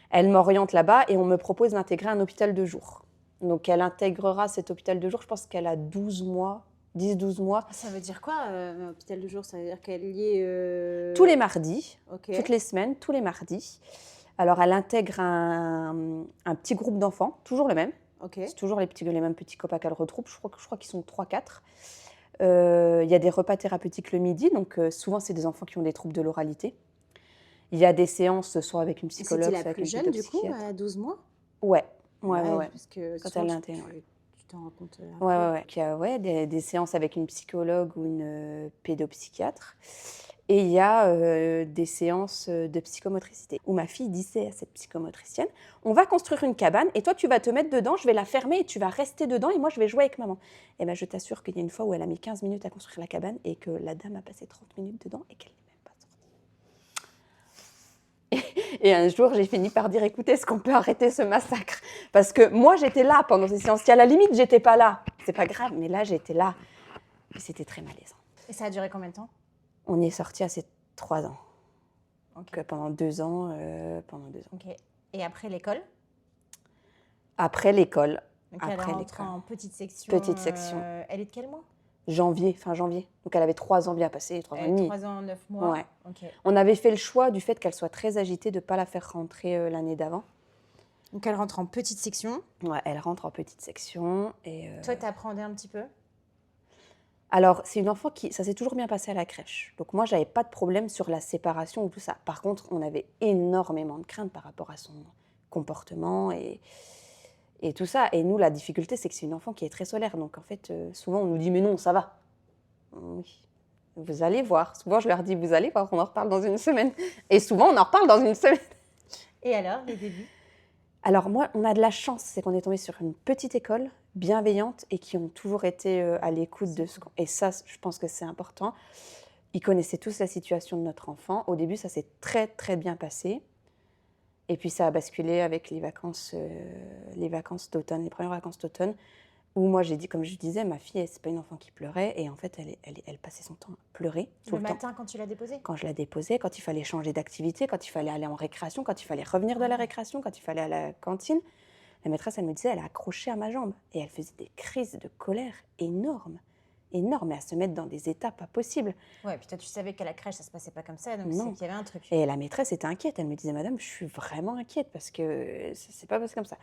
[SPEAKER 1] elle m'oriente là-bas et on me propose d'intégrer un hôpital de jour. Donc elle intégrera cet hôpital de jour, je pense qu'elle a 12 mois. 10-12 mois.
[SPEAKER 3] Ça veut dire quoi, hôpital de jour? Ça veut dire qu'elle y est...
[SPEAKER 1] Tous les mardis,
[SPEAKER 3] Okay.
[SPEAKER 1] toutes les semaines, tous les mardis. Alors, elle intègre un petit groupe d'enfants, toujours le même.
[SPEAKER 3] Okay.
[SPEAKER 1] C'est toujours les mêmes petits copains qu'elle retrouve. Je crois qu'ils sont 3-4. Il y a des repas thérapeutiques le midi, donc souvent, c'est des enfants qui ont des troubles de l'oralité. Il y a des séances, soit avec une psychologue, soit avec une
[SPEAKER 3] C'était la plus jeune, du coup,
[SPEAKER 1] pédopsychiatre.
[SPEAKER 3] à 12 mois?
[SPEAKER 1] Ouais.
[SPEAKER 3] Parce que
[SPEAKER 1] Quand
[SPEAKER 3] souvent,
[SPEAKER 1] elle l'intègre.
[SPEAKER 3] tu t'en rends compte
[SPEAKER 1] Ouais. Il y a des séances avec une psychologue ou une pédopsychiatre. Et il y a des séances de psychomotricité où ma fille disait à cette psychomotricienne, on va construire une cabane et toi tu vas te mettre dedans, je vais la fermer et tu vas rester dedans et moi je vais jouer avec maman. Et bien je t'assure qu'il y a une fois où elle a mis 15 minutes à construire la cabane et que la dame a passé 30 minutes dedans et qu'elle n'est même pas sortie. Et un jour j'ai fini par dire, écoutez, est-ce qu'on peut arrêter ce massacre? Parce que moi j'étais là pendant ces séances, à la limite j'étais pas là, c'est pas grave, mais là j'étais là. Et c'était très malaisant.
[SPEAKER 2] Et ça a duré combien de temps?
[SPEAKER 1] On y est sortis à ces 3 ans.
[SPEAKER 2] Okay.
[SPEAKER 1] Donc pendant 2 ans.
[SPEAKER 2] Okay. Et après l'école?
[SPEAKER 1] Après l'école.
[SPEAKER 2] Donc elle rentre en petite section.
[SPEAKER 1] Petite section.
[SPEAKER 2] Elle est de quel mois?
[SPEAKER 1] Fin janvier. Donc elle avait 3 ans bien passés, 3 ans et demi.
[SPEAKER 2] 3 ans, 9 mois.
[SPEAKER 1] Ouais.
[SPEAKER 2] Okay.
[SPEAKER 1] On avait fait le choix du fait qu'elle soit très agitée de ne pas la faire rentrer l'année d'avant.
[SPEAKER 2] Donc elle rentre en petite section.
[SPEAKER 1] Ouais, elle rentre en petite section. Et
[SPEAKER 2] Toi, tu appréhendais un petit peu?
[SPEAKER 1] Alors, c'est une enfant qui, ça s'est toujours bien passé à la crèche. Donc moi, j'avais pas de problème sur la séparation ou tout ça. Par contre, on avait énormément de craintes par rapport à son comportement. Et Et tout ça. Et nous, la difficulté, c'est que c'est une enfant qui est très solaire. Donc, en fait, souvent, on nous dit, mais non, ça va. Oui. Vous allez voir. Souvent, je leur dis, vous allez voir, on en reparle dans une semaine. Et souvent, on en reparle dans une semaine.
[SPEAKER 2] Et alors, les débuts?
[SPEAKER 1] Alors moi, on a de la chance, c'est qu'on est tombé sur une petite école bienveillante et qui ont toujours été à l'écoute de ce qu'on... Et ça, je pense que c'est important. Ils connaissaient tous la situation de notre enfant. Au début, ça s'est très, très bien passé. Et puis, ça a basculé avec les vacances d'automne, les premières vacances d'automne, où moi, j'ai dit, comme je disais, ma fille, c'est pas une enfant qui pleurait. Et en fait, elle passait son temps à pleurer tout
[SPEAKER 2] Le
[SPEAKER 1] le temps.
[SPEAKER 2] matin, quand tu l'as déposée?
[SPEAKER 1] Quand je la déposais, quand il fallait changer d'activité, quand il fallait aller en récréation, quand il fallait revenir de la récréation, quand il fallait aller à la cantine, la maîtresse, elle me disait, elle a accroché à ma jambe. Et elle faisait des crises de colère énormes, énormes, et à se mettre dans des états pas possibles.
[SPEAKER 2] Ouais, puis toi, tu savais qu'à la crèche, ça se passait pas comme ça, donc
[SPEAKER 1] Non.
[SPEAKER 2] c'est qu'il y avait un truc.
[SPEAKER 1] Et la maîtresse était inquiète. Elle me disait, madame, je suis vraiment inquiète parce que ça s'est pas passé comme ça.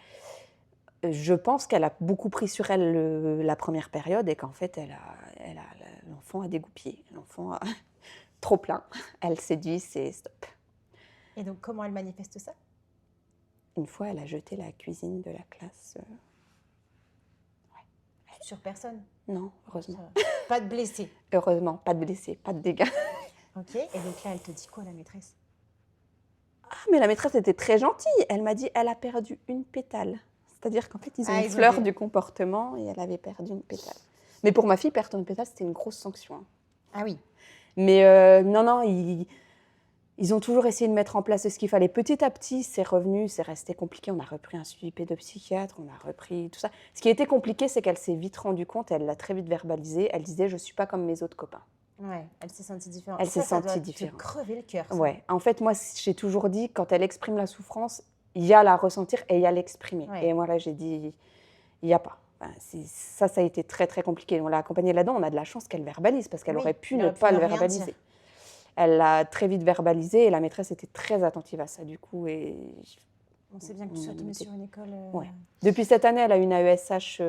[SPEAKER 1] Je pense qu'elle a beaucoup pris sur elle la première période et qu'en fait, l'enfant a dégoupillé. L'enfant a trop plein. Elle s'est dit, c'est stop.
[SPEAKER 2] Et donc, comment elle manifeste ça?
[SPEAKER 1] Une fois, elle a jeté la cuisine de la classe.
[SPEAKER 2] Sur personne?
[SPEAKER 1] Non, heureusement.
[SPEAKER 2] Ça va. Pas de blessés?
[SPEAKER 1] Heureusement, pas de blessés, pas de dégâts.
[SPEAKER 2] Ok, et donc là, elle te dit quoi, la maîtresse?
[SPEAKER 1] Ah, mais la maîtresse était très gentille. Elle m'a dit, elle a perdu une pétale. C'est-à-dire qu'en fait, ils ont
[SPEAKER 2] Ah,
[SPEAKER 1] une
[SPEAKER 2] ils ont
[SPEAKER 1] fleur
[SPEAKER 2] vu.
[SPEAKER 1] du comportement et elle avait perdu une pétale. Mais pour ma fille, perdre une pétale, c'était une grosse sanction. Hein.
[SPEAKER 2] Ah oui.
[SPEAKER 1] Mais non, ils ont toujours essayé de mettre en place ce qu'il fallait. Petit à petit, c'est revenu, c'est resté compliqué. On a repris un suivi pédopsychiatre, on a repris tout ça. Ce qui était compliqué, c'est qu'elle s'est vite rendue compte, elle l'a très vite verbalisé. Elle disait, je ne suis pas comme mes autres copains.
[SPEAKER 2] Ouais, elle s'est sentie différente.
[SPEAKER 1] Elle
[SPEAKER 2] Et
[SPEAKER 1] s'est
[SPEAKER 2] ça
[SPEAKER 1] sentie
[SPEAKER 2] doit
[SPEAKER 1] différente.
[SPEAKER 2] te crever le cœur. Ça.
[SPEAKER 1] Ouais. En fait, moi, j'ai toujours dit, quand elle exprime la souffrance, il y a la ressentir et il y a l'exprimer.
[SPEAKER 2] Ouais.
[SPEAKER 1] Et moi, là, j'ai dit, il n'y a pas. Enfin, ça a été très, très compliqué. On l'a accompagnée là-dedans. On a de la chance qu'elle verbalise parce qu'elle
[SPEAKER 2] Oui,
[SPEAKER 1] aurait pu
[SPEAKER 2] elle
[SPEAKER 1] ne
[SPEAKER 2] aurait pu
[SPEAKER 1] pas le
[SPEAKER 2] ne rien
[SPEAKER 1] verbaliser.
[SPEAKER 2] dire.
[SPEAKER 1] Elle l'a très vite verbalisé et la maîtresse était très attentive à ça, du coup. Et
[SPEAKER 2] On sait bien que tu sois tombée sur une école.
[SPEAKER 1] ouais. Depuis cette année, elle a une AESH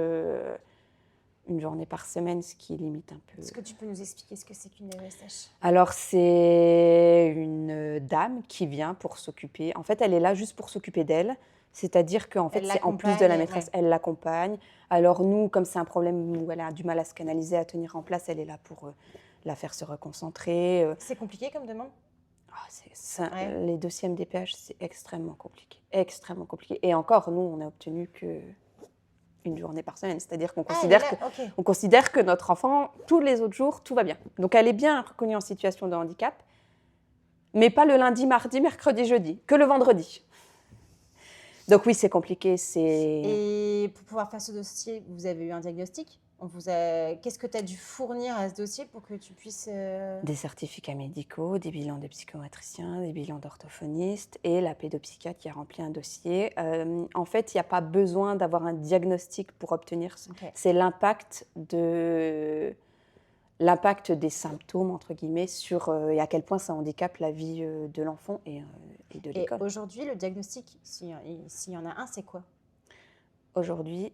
[SPEAKER 1] une journée par semaine, ce qui limite un peu.
[SPEAKER 2] Est-ce que tu peux nous expliquer ce que c'est qu'une AESH?
[SPEAKER 1] Alors, c'est une dame qui vient pour s'occuper. En fait, elle est là juste pour s'occuper d'elle. C'est-à-dire qu'en fait,
[SPEAKER 2] Elle
[SPEAKER 1] c'est en plus de la
[SPEAKER 2] l'accompagne,
[SPEAKER 1] maîtresse,
[SPEAKER 2] ouais.
[SPEAKER 1] elle l'accompagne. Alors nous, comme c'est un problème où elle a du mal à se canaliser, à tenir en place, elle est là pour la faire se reconcentrer.
[SPEAKER 2] C'est compliqué comme demande?
[SPEAKER 1] Ouais. Les dossiers MDPH, c'est extrêmement compliqué. Extrêmement compliqué. Et encore, nous, on n'a obtenu qu'une journée par semaine. C'est-à-dire qu'on considère, on considère que notre enfant, tous les autres jours, tout va bien. Donc elle est bien reconnue en situation de handicap, mais pas le lundi, mardi, mercredi, jeudi, que le vendredi. Donc oui, c'est compliqué.
[SPEAKER 2] Et pour pouvoir faire ce dossier, vous avez eu un diagnostic? Qu'est-ce que tu as dû fournir à ce dossier pour que tu puisses...
[SPEAKER 1] Des certificats médicaux, des bilans de psychomotriciens, des bilans d'orthophonistes et la pédopsychiatre qui a rempli un dossier. En fait, il n'y a pas besoin d'avoir un diagnostic pour obtenir.
[SPEAKER 2] Okay.
[SPEAKER 1] C'est l'impact des symptômes, entre guillemets, sur et à quel point ça handicape la vie de l'enfant et de l'école.
[SPEAKER 2] Et aujourd'hui, le diagnostic, s'il y en a un, c'est quoi?
[SPEAKER 1] Aujourd'hui,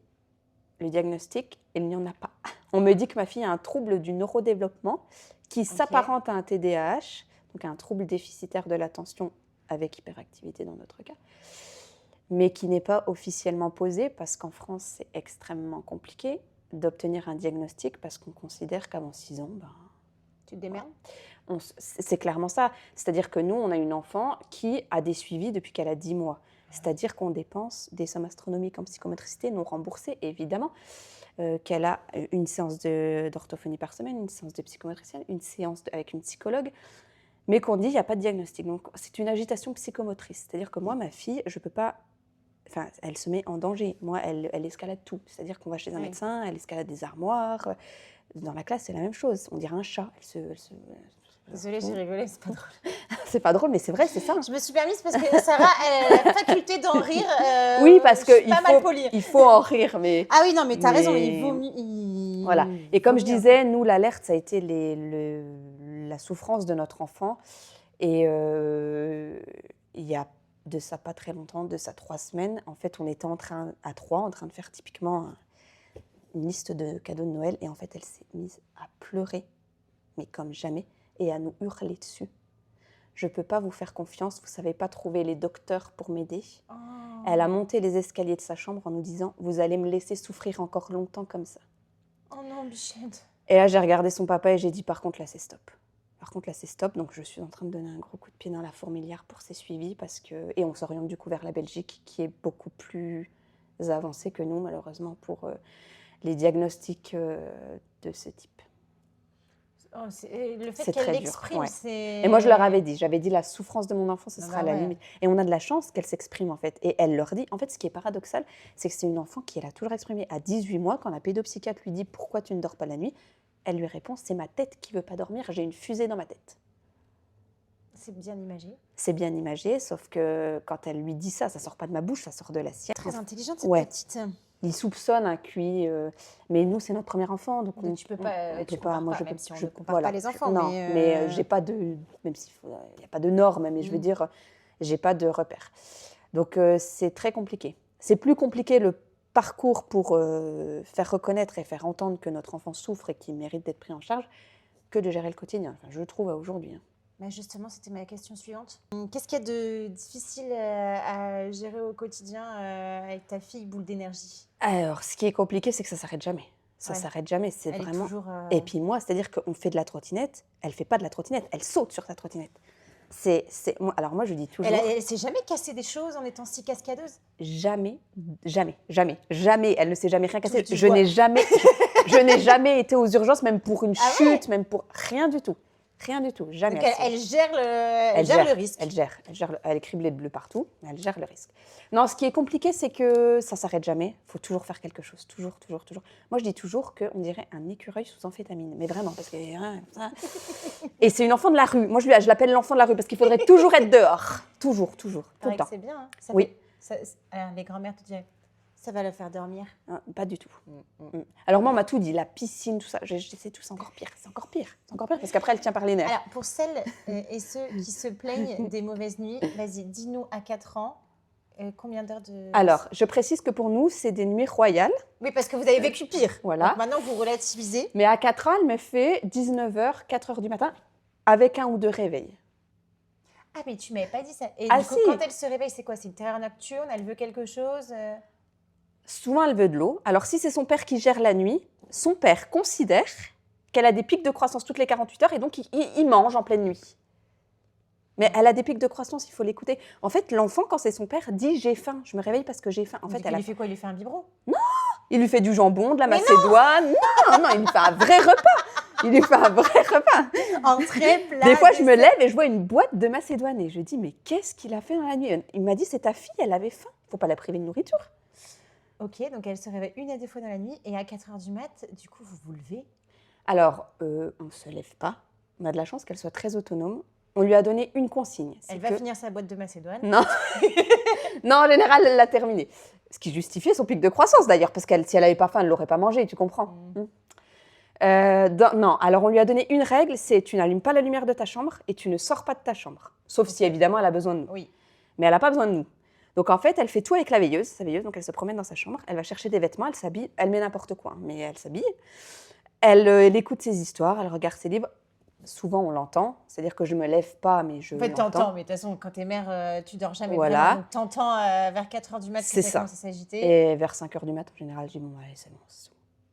[SPEAKER 1] le diagnostic, il n'y en a pas. On me dit que ma fille a un trouble du neurodéveloppement qui s'apparente à un TDAH, donc un trouble déficitaire de l'attention avec hyperactivité dans notre cas, mais qui n'est pas officiellement posé parce qu'en France, c'est extrêmement compliqué d'obtenir un diagnostic parce qu'on considère qu'avant 6 ans,
[SPEAKER 2] tu te démerdes?
[SPEAKER 1] C'est clairement ça. C'est-à-dire que nous, on a une enfant qui a des suivis depuis qu'elle a 10 mois. C'est-à-dire qu'on dépense des sommes astronomiques en psychomotricité non remboursées, évidemment, qu'elle a une séance d'orthophonie par semaine, une séance de psychomotricienne, une séance avec une psychologue, mais qu'on dit qu'il n'y a pas de diagnostic. Donc, c'est une agitation psychomotrice. C'est-à-dire que moi, ma fille, je ne peux pas... Enfin, elle se met en danger. Moi, elle escalade tout. C'est-à-dire qu'on va chez un médecin, elle escalade des armoires. Dans la classe, c'est la même chose. On dirait un chat.
[SPEAKER 2] Désolée, j'ai rigolé, c'est pas drôle.
[SPEAKER 1] C'est pas drôle, mais c'est vrai, c'est ça.
[SPEAKER 2] Je me suis permise parce que Sarah, elle a la faculté d'en rire.
[SPEAKER 1] Oui, parce
[SPEAKER 2] qu'il
[SPEAKER 1] faut en rire. Mais...
[SPEAKER 2] Ah oui, non, mais t'as raison, il vaut mieux...
[SPEAKER 1] Voilà. Et comme je disais, nous, l'alerte, ça a été la souffrance de notre enfant. Et il y a de ça pas très longtemps, de ça 3 semaines, en fait, on était en train de faire typiquement une liste de cadeaux de Noël. Et en fait, elle s'est mise à pleurer, mais comme jamais, et à nous hurler dessus. Je ne peux pas vous faire confiance, vous ne savez pas trouver les docteurs pour m'aider.
[SPEAKER 2] Oh.
[SPEAKER 1] Elle a monté les escaliers de sa chambre en nous disant « Vous allez me laisser souffrir encore longtemps comme ça ».
[SPEAKER 2] Oh non, bichette.
[SPEAKER 1] Et là, j'ai regardé son papa et j'ai dit « Par contre, là, c'est stop ». Par contre, là, c'est stop. Donc, je suis en train de donner un gros coup de pied dans la fourmilière pour ses suivis. Et on s'oriente du coup vers la Belgique, qui est beaucoup plus avancée que nous, malheureusement, pour les diagnostics de ce type.
[SPEAKER 2] Oh, le fait
[SPEAKER 1] C'est
[SPEAKER 2] qu'elle
[SPEAKER 1] très dur,
[SPEAKER 2] l'exprime,
[SPEAKER 1] ouais.
[SPEAKER 2] c'est...
[SPEAKER 1] Et moi, je leur avais dit, j'avais dit la souffrance de mon enfant, ce
[SPEAKER 2] Ah
[SPEAKER 1] sera
[SPEAKER 2] bah
[SPEAKER 1] la
[SPEAKER 2] ouais.
[SPEAKER 1] limite. Et on a de la chance qu'elle s'exprime en fait. Et elle leur dit, en fait, ce qui est paradoxal, c'est que c'est une enfant qui, elle a toujours exprimé à 18 mois, quand la pédopsychiatre lui dit « Pourquoi tu ne dors pas la nuit ?» Elle lui répond « C'est ma tête qui ne veut pas dormir, j'ai une fusée dans ma tête. »
[SPEAKER 2] C'est bien imagé.
[SPEAKER 1] C'est bien imagé, sauf que quand elle lui dit ça, ça sort pas de ma bouche, ça sort de la sienne.
[SPEAKER 2] Très intelligente, cette
[SPEAKER 1] Ouais.
[SPEAKER 2] petite.
[SPEAKER 1] Il soupçonne un QI, mais nous, c'est notre premier enfant, donc
[SPEAKER 2] Donc tu peux pas,
[SPEAKER 1] on
[SPEAKER 2] tu
[SPEAKER 1] peut pas.
[SPEAKER 2] compares
[SPEAKER 1] Moi,
[SPEAKER 2] pas,
[SPEAKER 1] je
[SPEAKER 2] même
[SPEAKER 1] peux,
[SPEAKER 2] si on
[SPEAKER 1] je-
[SPEAKER 2] ne compare pas les enfants,
[SPEAKER 1] Non,
[SPEAKER 2] mais,
[SPEAKER 1] mais j'ai pas de, même s'il n'y a pas de normes, mais je veux dire, j'ai pas de repères. Donc c'est très compliqué. C'est plus compliqué le parcours pour faire reconnaître et faire entendre que notre enfant souffre et qu'il mérite d'être pris en charge que de gérer le quotidien. Enfin, je trouve aujourd'hui. Hein.
[SPEAKER 2] Bah justement, c'était ma question suivante. Qu'est-ce qu'il y a de difficile à gérer au quotidien avec ta fille boule d'énergie?
[SPEAKER 1] Alors, ce qui est compliqué, c'est que ça s'arrête jamais. Ça
[SPEAKER 2] Ouais.
[SPEAKER 1] s'arrête jamais. C'est
[SPEAKER 2] Elle est
[SPEAKER 1] vraiment.
[SPEAKER 2] toujours...
[SPEAKER 1] Et puis moi, c'est-à-dire qu'on fait de la trottinette, elle fait pas de la trottinette, elle saute sur sa trottinette. Alors moi, je dis toujours.
[SPEAKER 2] Elle s'est jamais cassé des choses en étant si cascadeuse?
[SPEAKER 1] Jamais, jamais. Elle ne s'est jamais rien cassé.
[SPEAKER 2] Tu
[SPEAKER 1] Je
[SPEAKER 2] vois.
[SPEAKER 1] n'ai jamais, je n'ai jamais été aux urgences, même pour une
[SPEAKER 2] Ah ouais.
[SPEAKER 1] chute, même pour rien du tout. Rien du tout, jamais.
[SPEAKER 2] Donc elle gère le risque.
[SPEAKER 1] Elle gère, elle est criblée de bleu partout, mais elle gère le risque. Non, ce qui est compliqué, c'est que ça s'arrête jamais. Il faut toujours faire quelque chose, toujours. Moi, je dis toujours qu'on dirait un écureuil sous amphétamine, mais vraiment, parce que... Et c'est une enfant de la rue. Moi, je l'appelle l'enfant de la rue, parce qu'il faudrait toujours être dehors. Toujours, tout le temps.
[SPEAKER 2] C'est bien. Hein. Ça
[SPEAKER 1] Oui.
[SPEAKER 2] alors, les grand-mères te diraient, ça va la faire dormir.
[SPEAKER 1] Ah, pas du tout. Alors moi, on m'a tout dit, la piscine, tout ça. Je sais tout, c'est encore pire. C'est encore pire, parce qu'après, elle tient par les nerfs.
[SPEAKER 2] Alors, pour celles et ceux qui se plaignent des mauvaises nuits, vas-y, dis-nous à 4 ans, combien d'heures de...
[SPEAKER 1] Alors, je précise que pour nous, c'est des nuits royales.
[SPEAKER 2] Oui, parce que vous avez vécu pire.
[SPEAKER 1] Voilà.
[SPEAKER 2] Donc maintenant, vous relativisez.
[SPEAKER 1] Mais à 4 ans, elle me fait 19h, 4h du matin, avec 1 ou 2 réveils.
[SPEAKER 2] Ah, mais tu m'avais pas dit ça. Et
[SPEAKER 1] Ah,
[SPEAKER 2] du coup,
[SPEAKER 1] si.
[SPEAKER 2] quand elle se réveille, c'est quoi? C'est une terreur nocturne? Elle veut quelque chose?
[SPEAKER 1] Souvent, elle veut de l'eau. Alors, si c'est son père qui gère la nuit, son père considère qu'elle a des pics de croissance toutes les 48 heures et donc il mange en pleine nuit. Mais elle a des pics de croissance, il faut l'écouter. En fait, l'enfant, quand c'est son père, dit « j'ai faim, je me réveille parce que j'ai faim ». En fait,
[SPEAKER 2] il lui fait quoi? Il lui fait un biberon?
[SPEAKER 1] il lui fait du jambon, de la macédoine. Non, il lui fait un vrai repas.
[SPEAKER 2] Entrée, plat,
[SPEAKER 1] Des fois, je me
[SPEAKER 2] dessert.
[SPEAKER 1] lève et je vois une boîte de macédoine et je dis « mais qu'est-ce qu'il a fait dans la nuit ?» Il m'a dit « c'est ta fille, elle avait faim, il ne faut pas la priver de nourriture ».
[SPEAKER 2] Ok, donc elle se réveille une à deux fois dans la nuit et à 4h du mat, du coup, vous vous levez.
[SPEAKER 1] Alors, on ne se lève pas. On a de la chance qu'elle soit très autonome. On lui a donné une consigne.
[SPEAKER 2] Elle va finir sa boîte de macédoine.
[SPEAKER 1] Non. Non, en général, elle l'a terminée. Ce qui justifiait son pic de croissance, d'ailleurs, parce que si elle n'avait pas faim, elle ne l'aurait pas mangé, tu comprends. Non, alors on lui a donné une règle, c'est tu n'allumes pas la lumière de ta chambre et tu ne sors pas de ta chambre. Sauf si, évidemment, elle a besoin de nous.
[SPEAKER 2] Oui.
[SPEAKER 1] Mais elle n'a pas besoin de nous. Donc, en fait, elle fait tout avec la veilleuse, sa veilleuse. Donc, elle se promène dans sa chambre, elle va chercher des vêtements, elle s'habille, elle met n'importe quoi, hein, mais elle s'habille. Elle écoute ses histoires, elle regarde ses livres. Souvent, on l'entend. C'est-à-dire que je ne me lève pas, mais je
[SPEAKER 2] En fait,
[SPEAKER 1] l'entends.
[SPEAKER 2] t'entends, mais de toute façon, quand t'es mère, tu dors jamais.
[SPEAKER 1] Voilà.
[SPEAKER 2] Vraiment, donc t'entends vers 4h du mat que
[SPEAKER 1] C'est
[SPEAKER 2] ça
[SPEAKER 1] ça.
[SPEAKER 2] commence à s'agiter.
[SPEAKER 1] Et vers 5h du matin, en général, je dis, bon, allez, c'est bon.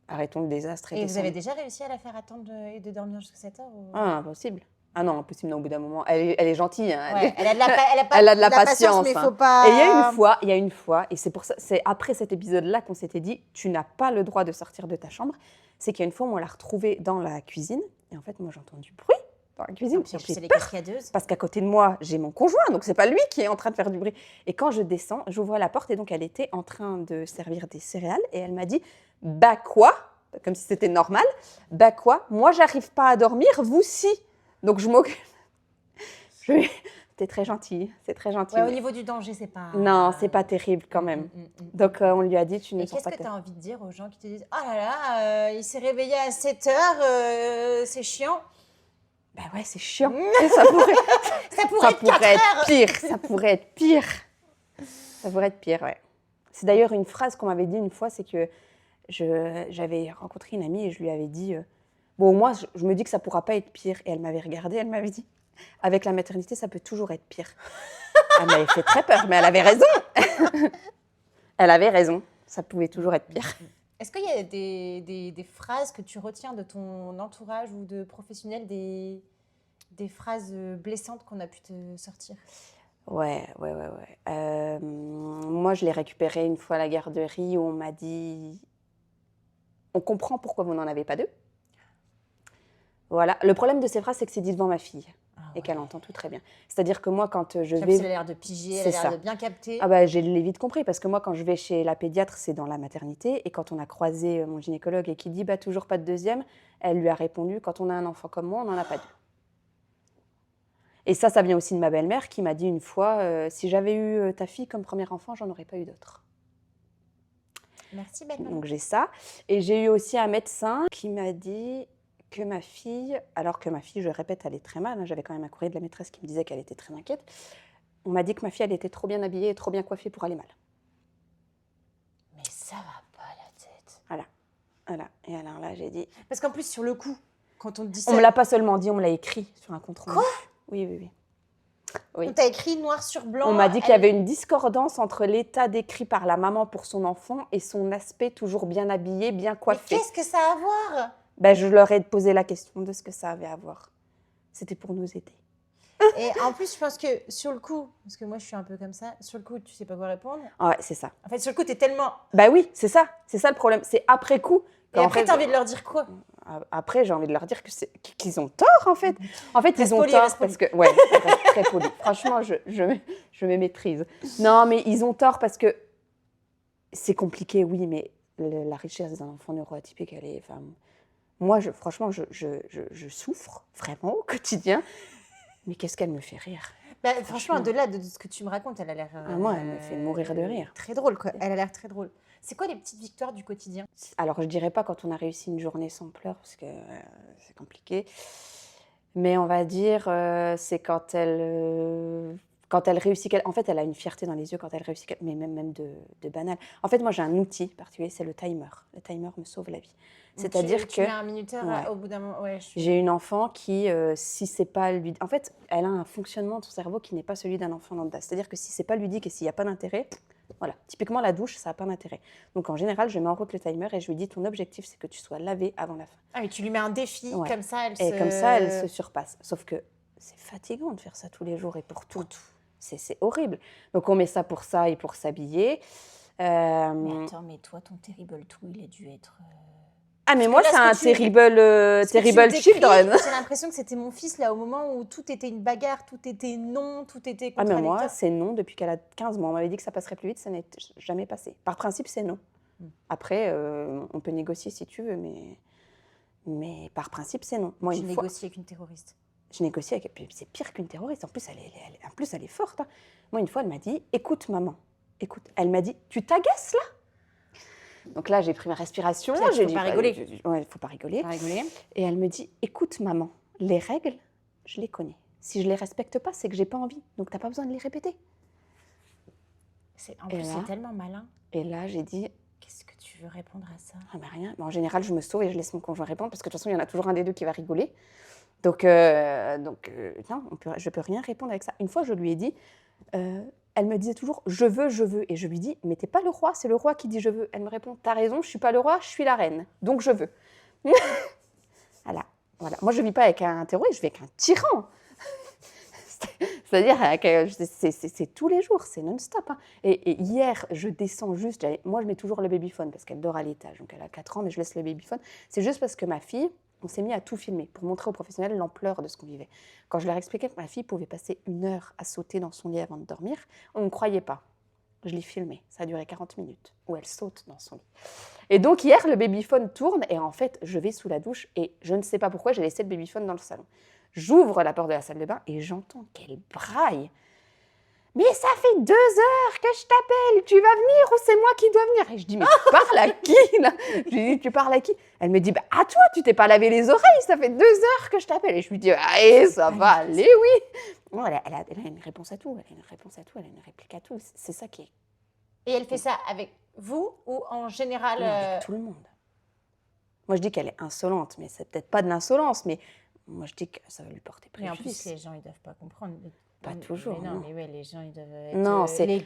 [SPEAKER 1] Arrêtons le désastre.
[SPEAKER 2] Et vous avez déjà réussi à la faire attendre de dormir jusqu'à 7h ou...
[SPEAKER 1] Ah, impossible. Ah non, impossible, non, au bout d'un moment. Elle est gentille. Hein,
[SPEAKER 2] Ouais, elle a de la
[SPEAKER 1] patience,
[SPEAKER 2] mais
[SPEAKER 1] hein.
[SPEAKER 2] faut pas...
[SPEAKER 1] Et il y a une fois, et c'est pour ça, c'est après cet épisode-là qu'on s'était dit, tu n'as pas le droit de sortir de ta chambre. C'est qu'il y a une fois où on l'a retrouvée dans la cuisine, et en fait, moi, j'entends du bruit dans la cuisine.
[SPEAKER 2] Puis en
[SPEAKER 1] et
[SPEAKER 2] plus,
[SPEAKER 1] j'ai
[SPEAKER 2] elle est
[SPEAKER 1] peur,
[SPEAKER 2] cascadeuse.
[SPEAKER 1] parce qu'à côté de moi, j'ai mon conjoint, donc c'est pas lui qui est en train de faire du bruit. Et quand je descends, j'ouvre la porte, et donc elle était en train de servir des céréales, et elle m'a dit, bah quoi? Comme si c'était normal. Bah quoi? Moi, j'arrive pas à dormir, vous si. Donc je m'occupe. C'était très gentil, c'est très gentil.
[SPEAKER 2] Ouais, au niveau du danger, c'est pas...
[SPEAKER 1] Non, c'est pas terrible quand même. Donc on lui a dit, tu ne
[SPEAKER 2] Et
[SPEAKER 1] sors
[SPEAKER 2] qu'est-ce
[SPEAKER 1] pas
[SPEAKER 2] que
[SPEAKER 1] de...
[SPEAKER 2] tu as envie de dire aux gens qui te disent « Oh là là, il s'est réveillé à 7h, c'est chiant.
[SPEAKER 1] Ben ouais, c'est chiant. Et ça pourrait,
[SPEAKER 2] Ça pourrait être 4 heures.
[SPEAKER 1] être pire. Ça pourrait être pire. Ça pourrait être pire, ouais. C'est d'ailleurs une phrase qu'on m'avait dit une fois, c'est que j'avais rencontré une amie et je lui avais dit, bon, moi, je me dis que ça pourra pas être pire. Et elle m'avait regardée, elle m'avait dit, Avec la maternité, ça peut toujours être pire. Elle m'avait fait très peur, mais elle avait raison. Elle avait raison. Ça pouvait toujours être pire.
[SPEAKER 2] Est-ce qu'il y a des phrases que tu retiens de ton entourage ou de professionnels, des phrases blessantes qu'on a pu te sortir?
[SPEAKER 1] Ouais. Moi, je l'ai récupéré une fois à la garderie où on m'a dit « On comprend pourquoi vous n'en avez pas deux ». Voilà. Le problème de ces phrases, c'est que c'est dit devant ma fille et qu'elle entend tout très bien. C'est-à-dire que moi, quand je
[SPEAKER 2] Elle a
[SPEAKER 1] vais...
[SPEAKER 2] l'air de piger, elle
[SPEAKER 1] C'est
[SPEAKER 2] a l'air
[SPEAKER 1] ça.
[SPEAKER 2] de bien capter.
[SPEAKER 1] Ah bah, je l'ai vite compris, parce que moi, quand je vais chez la pédiatre, c'est dans la maternité. Et quand on a croisé mon gynécologue et qui dit bah, « toujours pas de deuxième », elle lui a répondu « Quand on a un enfant comme moi, on n'en a pas deux ». Et ça vient aussi de ma belle-mère qui m'a dit une fois si j'avais eu ta fille comme premier enfant, j'en aurais pas eu d'autre.
[SPEAKER 2] Merci, belle maman.
[SPEAKER 1] Donc j'ai ça. Et j'ai eu aussi un médecin qui m'a dit que ma fille, alors que ma fille, je répète, elle est très mal, hein, j'avais quand même un courrier de la maîtresse qui me disait qu'elle était très inquiète, on m'a dit que ma fille, elle était trop bien habillée et trop bien coiffée pour aller mal.
[SPEAKER 2] Mais ça va pas la tête.
[SPEAKER 1] Voilà. Et alors là, j'ai dit...
[SPEAKER 2] Parce qu'en plus, sur le coup, quand on te dit ça...
[SPEAKER 1] On me l'a pas seulement dit, on me l'a écrit sur un compte-rendu.
[SPEAKER 2] Quoi ?
[SPEAKER 1] Oui.
[SPEAKER 2] On t'a écrit noir sur blanc.
[SPEAKER 1] On m'a dit qu'il y avait une discordance entre l'état décrit par la maman pour son enfant et son aspect toujours bien habillé, bien
[SPEAKER 2] Mais
[SPEAKER 1] coiffé.
[SPEAKER 2] qu'est-ce que ça a à voir ?
[SPEAKER 1] Ben, je leur ai posé la question de ce que ça avait à voir. C'était pour nous aider.
[SPEAKER 2] Et en plus, je pense que sur le coup, parce que moi je suis un peu comme ça, sur le coup, tu sais pas quoi répondre.
[SPEAKER 1] Ouais, c'est ça.
[SPEAKER 2] En fait, sur le coup, t'es tellement...
[SPEAKER 1] Bah oui, c'est ça le problème. C'est après coup.
[SPEAKER 2] Et après, t'as envie de leur dire quoi ?
[SPEAKER 1] Après, j'ai envie de leur dire qu'ils ont tort, en fait. En fait, ils ont tort parce que... Ouais, reste très poli. Franchement, je me maîtrise. Non, mais ils ont tort parce que c'est compliqué, oui, mais la richesse d'un enfant neuroatypique, elle est... Enfin, moi, franchement, je souffre vraiment au quotidien. Mais qu'est-ce qu'elle me fait rire.
[SPEAKER 2] Bah, franchement, de-là, de ce que tu me racontes, elle a l'air...
[SPEAKER 1] moi, elle me fait mourir de rire.
[SPEAKER 2] Très drôle, quoi. Elle a l'air très drôle. C'est quoi les petites victoires du quotidien ?
[SPEAKER 1] Alors, je dirais pas quand on a réussi une journée sans pleurs, parce que c'est compliqué. Mais on va dire, c'est quand elle réussit... En fait, elle a une fierté dans les yeux quand elle réussit, mais même de banal. En fait, moi, j'ai un outil particulier, c'est le timer. Le timer me sauve la vie. C'est-à-dire que...
[SPEAKER 2] Tu mets un minuteur
[SPEAKER 1] Ouais.
[SPEAKER 2] au bout d'un moment. Ouais,
[SPEAKER 1] J'ai une enfant qui, si c'est pas ludique... En fait, elle a un fonctionnement de son cerveau qui n'est pas celui d'un enfant lambda. C'est-à-dire que si c'est pas ludique et s'il n'y a pas d'intérêt, voilà. Typiquement, la douche, ça n'a pas d'intérêt. Donc, en général, je mets en route le timer et je lui dis, ton objectif, c'est que tu sois lavé avant la fin.
[SPEAKER 2] Ah, mais tu lui mets un défi,
[SPEAKER 1] Ouais.
[SPEAKER 2] comme ça,
[SPEAKER 1] Et comme ça, elle se surpasse. Sauf que c'est fatigant de faire ça tous les jours et pour tout. C'est horrible. Donc, on met ça pour ça et pour s'habiller.
[SPEAKER 2] Mais attends, mais toi, ton terrible tout, il a dû être...
[SPEAKER 1] Ah, mais
[SPEAKER 2] Parce
[SPEAKER 1] moi,
[SPEAKER 2] que
[SPEAKER 1] c'est
[SPEAKER 2] là,
[SPEAKER 1] un
[SPEAKER 2] ce que tu-
[SPEAKER 1] terrible
[SPEAKER 2] Ce que tu décris,
[SPEAKER 1] children.
[SPEAKER 2] J'ai l'impression que c'était mon fils, là, au moment où tout était une bagarre, tout était non, tout était
[SPEAKER 1] Ah, mais
[SPEAKER 2] contradictoire.
[SPEAKER 1] moi, c'est non depuis qu'elle a 15 mois. On m'avait dit que ça passerait plus vite, ça n'est jamais passé. Par principe, c'est non. Après, on peut négocier si tu veux, mais par principe, c'est non. Moi,
[SPEAKER 2] Je
[SPEAKER 1] une fois,
[SPEAKER 2] négocie avec une terroriste.
[SPEAKER 1] je négocie avec... puis c'est pire qu'une terroriste. En plus, elle est forte. Hein. Moi, une fois, elle m'a dit, écoute, maman, écoute. Elle m'a dit, tu t'agaces, là ? Donc là, j'ai pris ma respiration.
[SPEAKER 2] Puis là,
[SPEAKER 1] j'ai
[SPEAKER 2] faut
[SPEAKER 1] dit,
[SPEAKER 2] pas rigoler.
[SPEAKER 1] Ouais, il faut pas rigoler.
[SPEAKER 2] Pas rigoler.
[SPEAKER 1] Et elle me dit, écoute, maman, les règles, je les connais. Si je les respecte pas, c'est que j'ai pas envie. Donc, t'as pas besoin de les répéter.
[SPEAKER 2] En
[SPEAKER 1] Et
[SPEAKER 2] plus,
[SPEAKER 1] là-
[SPEAKER 2] c'est tellement malin.
[SPEAKER 1] Et là, j'ai dit,
[SPEAKER 2] Qu'est-ce que tu veux répondre à ça ?
[SPEAKER 1] ah bah rien. Mais en général, je me sauve et je laisse mon conjoint répondre parce que de toute façon, il y en a toujours un des deux qui va rigoler. Donc non, je peux rien répondre avec ça. Une fois, je lui ai dit, elle me disait toujours, je veux. Et je lui dis, mais t'es pas le roi, c'est le roi qui dit je veux. Elle me répond, t'as raison, je suis pas le roi, je suis la reine. Donc je veux. Voilà. Moi, je vis pas avec un terroriste, je vis avec un tyran. C'est-à-dire que c'est tous les jours, c'est non-stop. Hein. Et hier, je descends juste, moi je mets toujours le babyphone parce qu'elle dort à l'étage, donc elle a 4 ans, mais je laisse le babyphone. C'est juste parce que ma fille, on s'est mis à tout filmer pour montrer aux professionnels l'ampleur de ce qu'on vivait. Quand je leur expliquais que ma fille pouvait passer 1 heure à sauter dans son lit avant de dormir, on ne me croyait pas. Je l'ai filmé, ça a duré 40 minutes, où elle saute dans son lit. Et donc hier, le babyphone tourne et en fait, je vais sous la douche et je ne sais pas pourquoi, j'ai laissé le babyphone dans le salon. J'ouvre la porte de la salle de bain et j'entends qu'elle braille. Mais ça fait 2 heures que je t'appelle, tu vas venir ou c'est moi qui dois venir ? Et je dis, mais tu parles à qui là ? Je lui dis, tu parles à qui ? Elle me dit, bah à toi, tu t'es pas lavé les oreilles, ça fait 2 heures que je t'appelle. Et je lui dis, allez, ça va aller, oui. Non, elle a une réponse à tout, elle a une réponse à tout, elle a une réplique à tout. C'est ça qui est...
[SPEAKER 2] Et elle fait ça avec vous ou en général
[SPEAKER 1] Non, avec tout le monde. Moi, je dis qu'elle est insolente, mais c'est peut-être pas de l'insolence, mais moi je dis que ça va lui porter
[SPEAKER 2] Mais en plus,
[SPEAKER 1] préjudice.
[SPEAKER 2] les gens, ils doivent pas comprendre.
[SPEAKER 1] Pas toujours,
[SPEAKER 2] Mais non,
[SPEAKER 1] non.
[SPEAKER 2] mais ouais, les gens, ils doivent être.
[SPEAKER 1] Non, c'est-
[SPEAKER 2] Les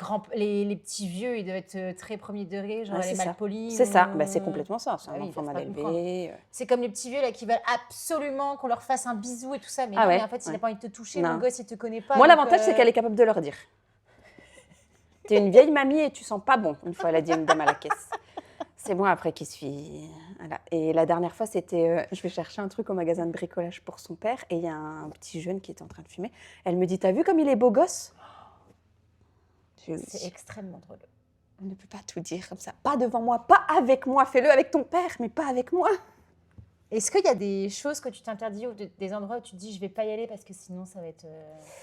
[SPEAKER 2] petits vieux, ils doivent être très premier degré, genre
[SPEAKER 1] Ah,
[SPEAKER 2] les
[SPEAKER 1] c'est ça.
[SPEAKER 2] malpolis.
[SPEAKER 1] C'est ça,
[SPEAKER 2] ou-
[SPEAKER 1] c'est complètement ça. C'est
[SPEAKER 2] Bah
[SPEAKER 1] un
[SPEAKER 2] oui, ils
[SPEAKER 1] enfant
[SPEAKER 2] doivent
[SPEAKER 1] mal
[SPEAKER 2] pas comprendre.
[SPEAKER 1] élevé.
[SPEAKER 2] C'est comme les petits vieux là qui veulent absolument qu'on leur fasse un bisou et tout ça. Mais
[SPEAKER 1] Ah
[SPEAKER 2] non,
[SPEAKER 1] ouais,
[SPEAKER 2] mais en fait, il
[SPEAKER 1] ouais.
[SPEAKER 2] n'a pas envie de te toucher,
[SPEAKER 1] Non.
[SPEAKER 2] mon gosse, il te connaît pas.
[SPEAKER 1] Moi,
[SPEAKER 2] donc,
[SPEAKER 1] l'avantage, c'est qu'elle est capable de leur dire. T'es une vieille mamie et tu sens pas bon, une fois, elle a dit à une dame à la caisse. C'est moi après qui suis. Voilà. Et la dernière fois, c'était. Je vais chercher un truc au magasin de bricolage pour son père et il y a un petit jeune qui est en train de fumer. Elle me dit: T'as vu comme il est beau gosse? Je lui
[SPEAKER 2] C'est
[SPEAKER 1] dis,
[SPEAKER 2] extrêmement drôle.
[SPEAKER 1] on ne peut pas tout dire comme ça. Pas devant moi, pas avec moi. Fais-le avec ton père, mais pas avec moi.
[SPEAKER 2] Est-ce qu'il y a des choses que tu t'interdis ou des endroits où tu te dis je vais pas y aller parce que sinon ça va être.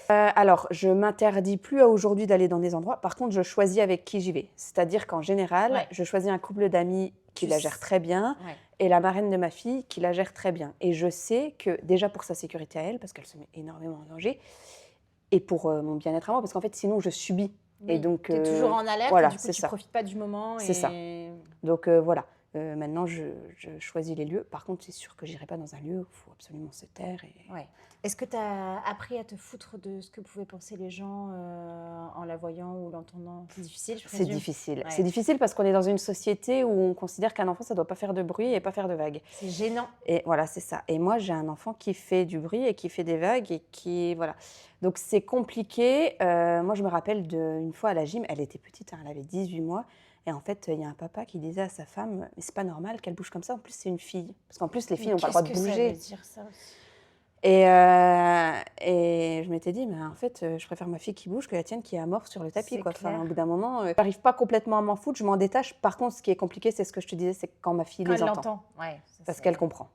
[SPEAKER 1] Alors, je m'interdis plus à aujourd'hui d'aller dans des endroits. Par contre, je choisis avec qui j'y vais. C'est-à-dire qu'en général,
[SPEAKER 2] Ouais.
[SPEAKER 1] je choisis un couple d'amis qui
[SPEAKER 2] Tu
[SPEAKER 1] la
[SPEAKER 2] sais-
[SPEAKER 1] gère très bien
[SPEAKER 2] Ouais.
[SPEAKER 1] et la marraine de ma fille qui la gère très bien. Et je sais que déjà pour sa sécurité à elle, parce qu'elle se met énormément en danger, et pour mon bien-être à moi, parce qu'en fait, sinon, je subis. Et donc,
[SPEAKER 2] tu es toujours en alerte,
[SPEAKER 1] voilà,
[SPEAKER 2] et du coup
[SPEAKER 1] c'est
[SPEAKER 2] tu
[SPEAKER 1] ça.
[SPEAKER 2] profites pas du moment.
[SPEAKER 1] C'est ça. Donc voilà. Maintenant, je choisis les lieux. Par contre, c'est sûr que j'irai pas dans un lieu où il faut absolument se taire. Et...
[SPEAKER 2] Ouais. Est-ce que tu as appris à te foutre de ce que pouvaient penser les gens en la voyant ou l'entendant? C'est difficile, je
[SPEAKER 1] C'est
[SPEAKER 2] présume.
[SPEAKER 1] difficile.
[SPEAKER 2] Ouais.
[SPEAKER 1] C'est difficile parce qu'on est dans une société où on considère qu'un enfant, ça doit pas faire de bruit et pas faire de vagues.
[SPEAKER 2] C'est gênant.
[SPEAKER 1] Et voilà, c'est ça. Et moi, j'ai un enfant qui fait du bruit et qui fait des vagues et qui... Voilà. Donc, c'est compliqué. Moi, je me rappelle d'une fois à la gym, elle était petite, hein, elle avait 18 mois. Et en fait, il y a un papa qui disait à sa femme: mais c'est pas normal qu'elle bouge comme ça. En plus, c'est une fille. Parce qu'en plus, les filles n'ont pas le droit de
[SPEAKER 2] Qu'est-ce que
[SPEAKER 1] bouger.
[SPEAKER 2] ça veut dire ça aussi?
[SPEAKER 1] Et je m'étais dit, mais en fait, je préfère ma fille qui bouge que la tienne qui est amorphe sur le tapis.
[SPEAKER 2] C'est
[SPEAKER 1] Quoi. Enfin,
[SPEAKER 2] clair.
[SPEAKER 1] au bout d'un moment, j'arrive pas complètement à m'en foutre, je m'en détache. Par contre, ce qui est compliqué, c'est ce que je te disais, c'est quand ma fille
[SPEAKER 2] Quand
[SPEAKER 1] les
[SPEAKER 2] elle
[SPEAKER 1] entend.
[SPEAKER 2] l'entend. Ouais, ça,
[SPEAKER 1] Parce
[SPEAKER 2] c'est-
[SPEAKER 1] qu'elle comprend.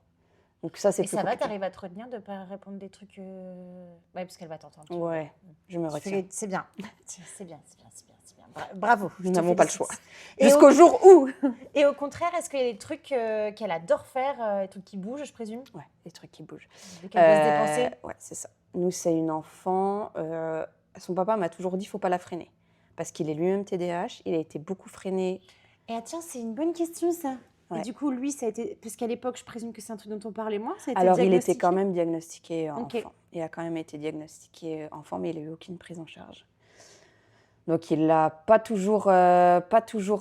[SPEAKER 1] Donc ça, c'est
[SPEAKER 2] Et
[SPEAKER 1] plus
[SPEAKER 2] ça va,
[SPEAKER 1] compliqué.
[SPEAKER 2] t'arrives à te retenir de ne pas répondre des trucs. Ouais, parce qu'elle va t'entendre. tu vois.
[SPEAKER 1] Ouais, je me
[SPEAKER 2] Tu
[SPEAKER 1] retiens.
[SPEAKER 2] fais- C'est bien. C'est bien, c'est bien, c'est bien, c'est bien. Bravo. je
[SPEAKER 1] Nous
[SPEAKER 2] te
[SPEAKER 1] n'avons pas le
[SPEAKER 2] félicite.
[SPEAKER 1] choix.
[SPEAKER 2] Et
[SPEAKER 1] Jusqu'au
[SPEAKER 2] au,
[SPEAKER 1] jour où...
[SPEAKER 2] et au contraire, est-ce qu'il y a des trucs qu'elle adore faire, des trucs qui bougent, je présume,
[SPEAKER 1] Ouais, les trucs qui bougent.
[SPEAKER 2] dès qu'elle doit se dépenser?
[SPEAKER 1] Ouais, c'est ça. Nous, c'est une enfant. Son papa m'a toujours dit, faut pas la freiner. Parce qu'il est lui-même TDAH, il a été beaucoup freiné.
[SPEAKER 2] Et ah tiens, c'est une bonne question ça.
[SPEAKER 1] Ouais.
[SPEAKER 2] Et du coup, lui, ça a été. Parce qu'à l'époque, je présume que c'est un truc dont on parlait moins. Ça a été
[SPEAKER 1] Alors, il était
[SPEAKER 2] diagnostiqué
[SPEAKER 1] quand même diagnostiqué
[SPEAKER 2] Ok.
[SPEAKER 1] enfant. Il a quand même été diagnostiqué enfant, mais il n'a eu aucune prise en charge. Donc, il l'a pas toujours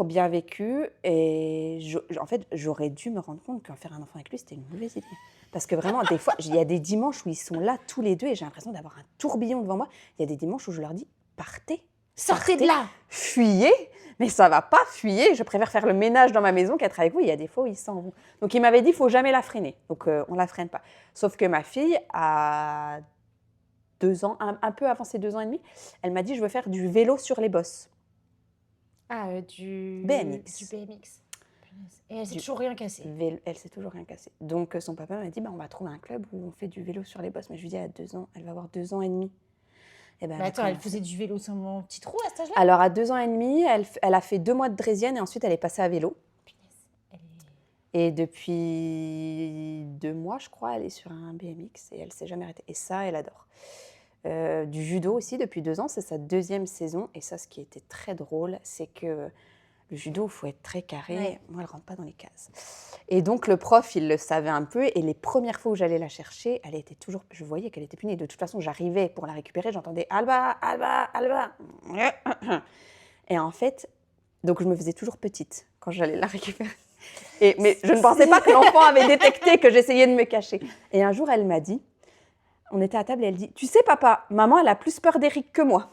[SPEAKER 1] bien vécu. Et en fait, j'aurais dû me rendre compte qu'en faire un enfant avec lui, c'était une mauvaise idée. Parce que vraiment, des fois, il y a des dimanches où ils sont là tous les deux et j'ai l'impression d'avoir un tourbillon devant moi. Il y a des dimanches où je leur dis, partez.
[SPEAKER 2] Sortez de
[SPEAKER 1] Partez,
[SPEAKER 2] là!
[SPEAKER 1] Fuyez, mais ça va pas, fuyez. Je préfère faire le ménage dans ma maison qu'être avec vous. Il y a des fois où ils s'en vont. Donc, il m'avait dit, il faut jamais la freiner. Donc, on la freine pas. Sauf que ma fille a 2 ans, un peu avant ses 2 ans et demi, elle m'a dit, je veux faire du vélo sur les bosses.
[SPEAKER 2] Ah, du
[SPEAKER 1] BMX.
[SPEAKER 2] Du BMX. Punaise. Et elle s'est
[SPEAKER 1] Du-
[SPEAKER 2] toujours rien cassé.
[SPEAKER 1] Elle s'est toujours rien cassée. Donc, son papa m'a dit, bah, on va trouver un club où on fait du vélo sur les bosses. Mais je lui dis, à 2 ans, elle va avoir 2 ans et demi. Et ben,
[SPEAKER 2] Mais attends, elle faisait du vélo sans mon petit trou à cet âge-là?
[SPEAKER 1] Alors, à 2 ans et demi, elle a fait 2 mois de draisienne et ensuite, elle est passée à vélo.
[SPEAKER 2] Punaise. Elle est-
[SPEAKER 1] Et depuis 2 mois, je crois, elle est sur un BMX et elle ne s'est jamais arrêtée. Et ça, elle adore. Du judo aussi, depuis 2 ans, c'est sa 2e saison. Et ça, ce qui était très drôle, c'est que le judo, il faut être très carré.
[SPEAKER 2] Ouais.
[SPEAKER 1] Moi, elle ne rentre pas dans les cases. Et donc, le prof, il le savait un peu. Et les premières fois où j'allais la chercher, elle était toujours... Je voyais qu'elle était punie. De toute façon, j'arrivais pour la récupérer, j'entendais « Alba, Alba, Alba !» Et en fait, donc je me faisais toujours petite quand j'allais la récupérer. Mais je ne pensais pas que l'enfant avait détecté que j'essayais de me cacher. Et un jour, elle m'a dit, on était à table et elle dit, tu sais papa, maman elle a plus peur d'Éric que moi.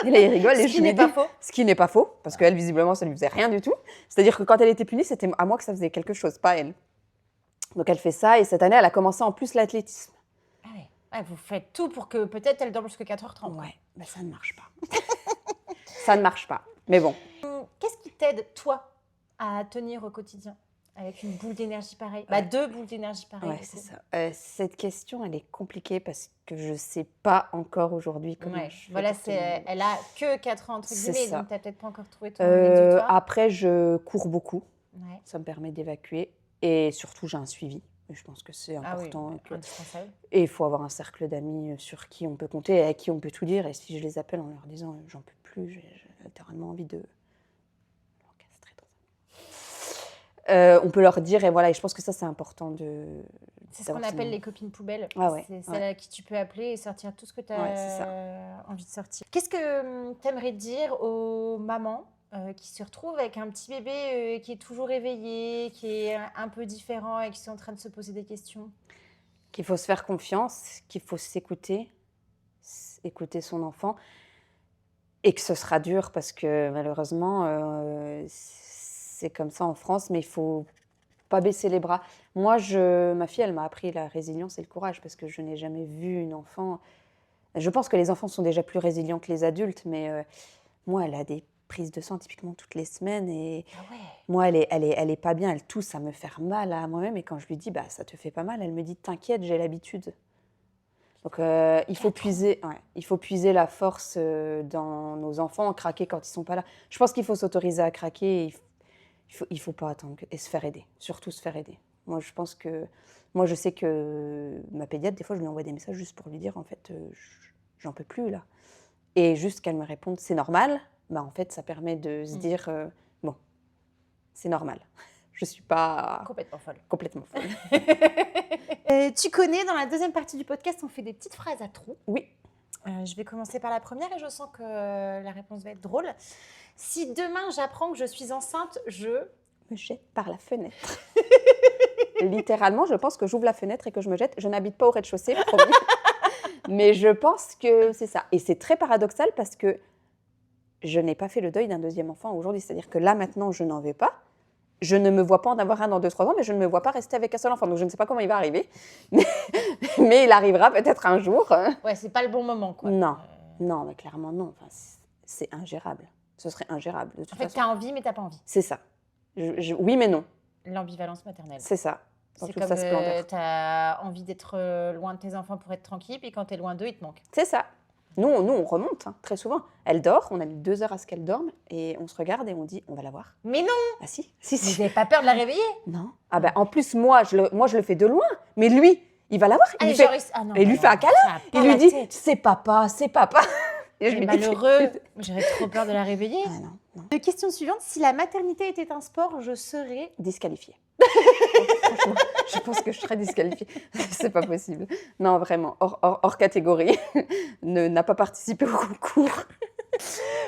[SPEAKER 1] Et là il rigole et
[SPEAKER 2] Ce
[SPEAKER 1] je
[SPEAKER 2] qui
[SPEAKER 1] lui
[SPEAKER 2] n'est
[SPEAKER 1] dis,
[SPEAKER 2] pas faux.
[SPEAKER 1] ce qui n'est pas faux, parce qu'elle visiblement ça ne lui faisait rien du tout. C'est-à-dire que quand elle était punie, c'était à moi que ça faisait quelque chose, pas elle. Donc elle fait ça et cette année elle a commencé en plus l'athlétisme.
[SPEAKER 2] Ah ouais. Ah, vous faites tout pour que peut-être elle dorme jusqu'à 4h30.
[SPEAKER 1] Ouais, mais ça ne marche pas. Ça ne marche pas. Mais bon.
[SPEAKER 2] Qu'est-ce qui t'aide, toi, à tenir au quotidien avec une boule d'énergie pareille? Bah, 2 boules d'énergie pareilles.
[SPEAKER 1] Ouais,
[SPEAKER 2] du
[SPEAKER 1] c'est
[SPEAKER 2] coup.
[SPEAKER 1] ça. Cette question, elle est compliquée parce que je ne sais pas encore aujourd'hui comment
[SPEAKER 2] Ouais.
[SPEAKER 1] je fais
[SPEAKER 2] Voilà,
[SPEAKER 1] pour tenir.
[SPEAKER 2] elle a que 4 ans, entre
[SPEAKER 1] C'est
[SPEAKER 2] guillemets,
[SPEAKER 1] ça.
[SPEAKER 2] donc tu n'as peut-être pas encore trouvé ton exutoire.
[SPEAKER 1] Après, je cours beaucoup.
[SPEAKER 2] Ouais.
[SPEAKER 1] Ça me permet d'évacuer. Et surtout, j'ai un suivi. Et je pense que c'est
[SPEAKER 2] Ah oui,
[SPEAKER 1] important.
[SPEAKER 2] indispensable.
[SPEAKER 1] Et il faut avoir un cercle d'amis sur qui on peut compter et à qui on peut tout dire. Et si je les appelle en leur disant j'en peux plus, j'ai littéralement envie de l'encastrer On peut leur dire, et voilà, et je pense que ça, c'est important de...
[SPEAKER 2] C'est ce qu'on appelle les copines poubelles.
[SPEAKER 1] Ah ouais,
[SPEAKER 2] C'est celles à qui tu peux appeler et sortir tout ce que tu as
[SPEAKER 1] Ouais, c'est ça.
[SPEAKER 2] envie de sortir. Qu'est-ce que tu aimerais dire aux mamans qui se retrouvent avec un petit bébé qui est toujours éveillé, qui est un peu différent et qui sont en train de se poser des questions?
[SPEAKER 1] Qu'il faut se faire confiance, qu'il faut s'écouter, écouter son enfant, et que ce sera dur parce que malheureusement, c'est comme ça en France, mais il faut pas baisser les bras. Moi, ma fille, elle m'a appris la résilience et le courage parce que je n'ai jamais vu une enfant. Je pense que les enfants sont déjà plus résilients que les adultes, mais moi, elle a des prises de sang typiquement toutes les semaines et
[SPEAKER 2] Ah ouais.
[SPEAKER 1] moi, elle est pas bien, elle tousse, ça me fait mal à moi-même et quand je lui dis, bah, ça te fait pas mal, elle me dit, t'inquiète, j'ai l'habitude. Donc, il faut puiser la force dans nos enfants, craquer quand ils sont pas là. Je pense qu'il faut s'autoriser à craquer. Et il faut pas attendre et se faire aider, surtout se faire aider. Moi, je sais que ma pédiatre, des fois, je lui envoie des messages juste pour lui dire, en fait, j'en peux plus là. Et juste qu'elle me réponde, c'est normal. Bah, en fait, ça permet de se dire, bon, c'est normal. Je suis pas
[SPEAKER 2] Complètement folle.
[SPEAKER 1] complètement folle.
[SPEAKER 2] Tu connais, dans la deuxième partie du podcast, on fait des petites phrases à trous.
[SPEAKER 1] Oui.
[SPEAKER 2] Je vais commencer par la première et je sens que la réponse va être drôle. Si demain j'apprends que je suis enceinte, je
[SPEAKER 1] Me jette par la fenêtre. Littéralement, je pense que j'ouvre la fenêtre et que je me jette. Je n'habite pas au rez-de-chaussée, promis. Mais je pense que c'est ça. Et c'est très paradoxal parce que je n'ai pas fait le deuil d'un deuxième enfant aujourd'hui. C'est-à-dire que là, maintenant, je n'en vais pas. Je ne me vois pas en avoir un dans 2-3 ans, mais je ne me vois pas rester avec un seul enfant. Donc, je ne sais pas comment il va arriver. Mais il arrivera peut-être un jour.
[SPEAKER 2] Ouais, c'est pas le bon moment, quoi.
[SPEAKER 1] Non, non, mais clairement, non. Enfin, c'est ingérable. Ce serait ingérable, de toute
[SPEAKER 2] En fait,
[SPEAKER 1] façon.
[SPEAKER 2] t'as envie, mais t'as pas envie.
[SPEAKER 1] C'est ça. Oui, mais non.
[SPEAKER 2] L'ambivalence maternelle.
[SPEAKER 1] C'est ça. Dans
[SPEAKER 2] C'est
[SPEAKER 1] toute
[SPEAKER 2] comme
[SPEAKER 1] sa splendeur.
[SPEAKER 2] t'as envie d'être loin de tes enfants pour être tranquille, puis quand t'es loin d'eux, ils te manquent.
[SPEAKER 1] C'est ça. Nous, on remonte hein, très souvent. Elle dort, on a mis 2 heures à ce qu'elle dorme, et on se regarde et on dit, on va la voir.
[SPEAKER 2] Mais non,
[SPEAKER 1] Ah si,
[SPEAKER 2] vous n'avez pas peur de la réveiller?
[SPEAKER 1] Non. Ah ben, en plus, moi, je le fais de loin, mais lui, il va la voir. Il lui
[SPEAKER 2] il
[SPEAKER 1] fait un câlin. Il lui dit, c'est papa, c'est papa. Et je lui dis,
[SPEAKER 2] malheureux, j'aurais trop peur de la réveiller.
[SPEAKER 1] Ah non, non.
[SPEAKER 2] Question suivante, si la maternité était un sport, je serais...
[SPEAKER 1] Disqualifiée. Franchement, je pense que je serais disqualifiée. C'est pas possible. Non, vraiment, hors catégorie. N'a pas participé au concours.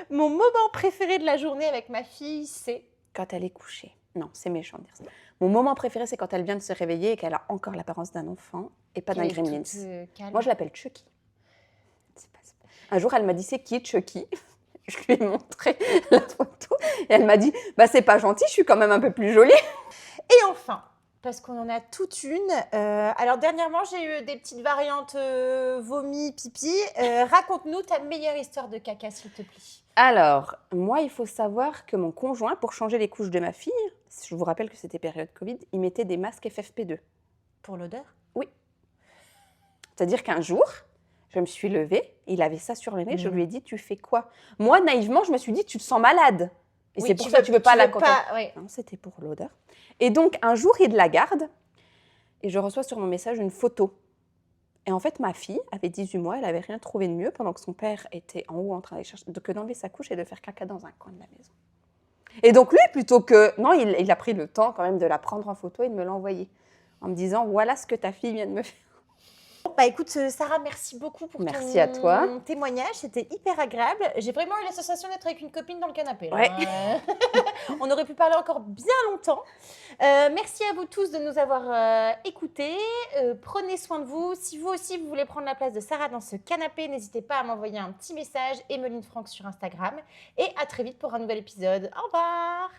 [SPEAKER 2] Mon moment préféré de la journée avec ma fille, c'est...
[SPEAKER 1] Quand elle est couchée. Non, c'est méchant de dire ça. Mon moment préféré, c'est quand elle vient de se réveiller et qu'elle a encore l'apparence d'un enfant et pas d'un
[SPEAKER 2] qu'elle est
[SPEAKER 1] gremlins.
[SPEAKER 2] toute, calme.
[SPEAKER 1] Moi, je l'appelle Chucky. Un jour, elle m'a dit, c'est qui Chucky? Je lui ai montré la photo et elle m'a dit, bah c'est pas gentil, je suis quand même un peu plus jolie.
[SPEAKER 2] Et enfin, parce qu'on en a toute une, alors dernièrement, j'ai eu des petites variantes vomi, pipi. Raconte-nous ta meilleure histoire de caca, s'il te plaît.
[SPEAKER 1] Alors, moi, il faut savoir que mon conjoint, pour changer les couches de ma fille, je vous rappelle que c'était période Covid, il mettait des masques FFP2.
[SPEAKER 2] Pour l'odeur?
[SPEAKER 1] Oui. C'est-à-dire qu'un jour, je me suis levée, il avait ça sur le nez, je lui ai dit, tu fais quoi? Moi, naïvement, je me suis dit, tu te sens malade. Et
[SPEAKER 2] Oui,
[SPEAKER 1] c'est pour ça que tu veux pas la contacter.
[SPEAKER 2] Oui.
[SPEAKER 1] Non, c'était pour l'odeur. Et donc, un jour, il la garde et je reçois sur mon message une photo. Et en fait, ma fille avait 18 mois, elle n'avait rien trouvé de mieux pendant que son père était en haut en train que d'enlever sa couche et de faire caca dans un coin de la maison. Et donc lui, plutôt que... Non, il a pris le temps quand même de la prendre en photo et de me l'envoyer en me disant, voilà ce que ta fille vient de me faire.
[SPEAKER 2] Bah écoute, Sarah, merci beaucoup pour
[SPEAKER 1] Merci à toi.
[SPEAKER 2] ton témoignage. C'était hyper agréable. J'ai vraiment eu la sensation d'être avec une copine dans le canapé. Là.
[SPEAKER 1] Ouais.
[SPEAKER 2] On aurait pu parler encore bien longtemps. Merci à vous tous de nous avoir écoutés. Prenez soin de vous. Si vous aussi, vous voulez prendre la place de Sarah dans ce canapé, n'hésitez pas à m'envoyer un petit message, Emeline Franck sur Instagram. Et à très vite pour un nouvel épisode. Au revoir.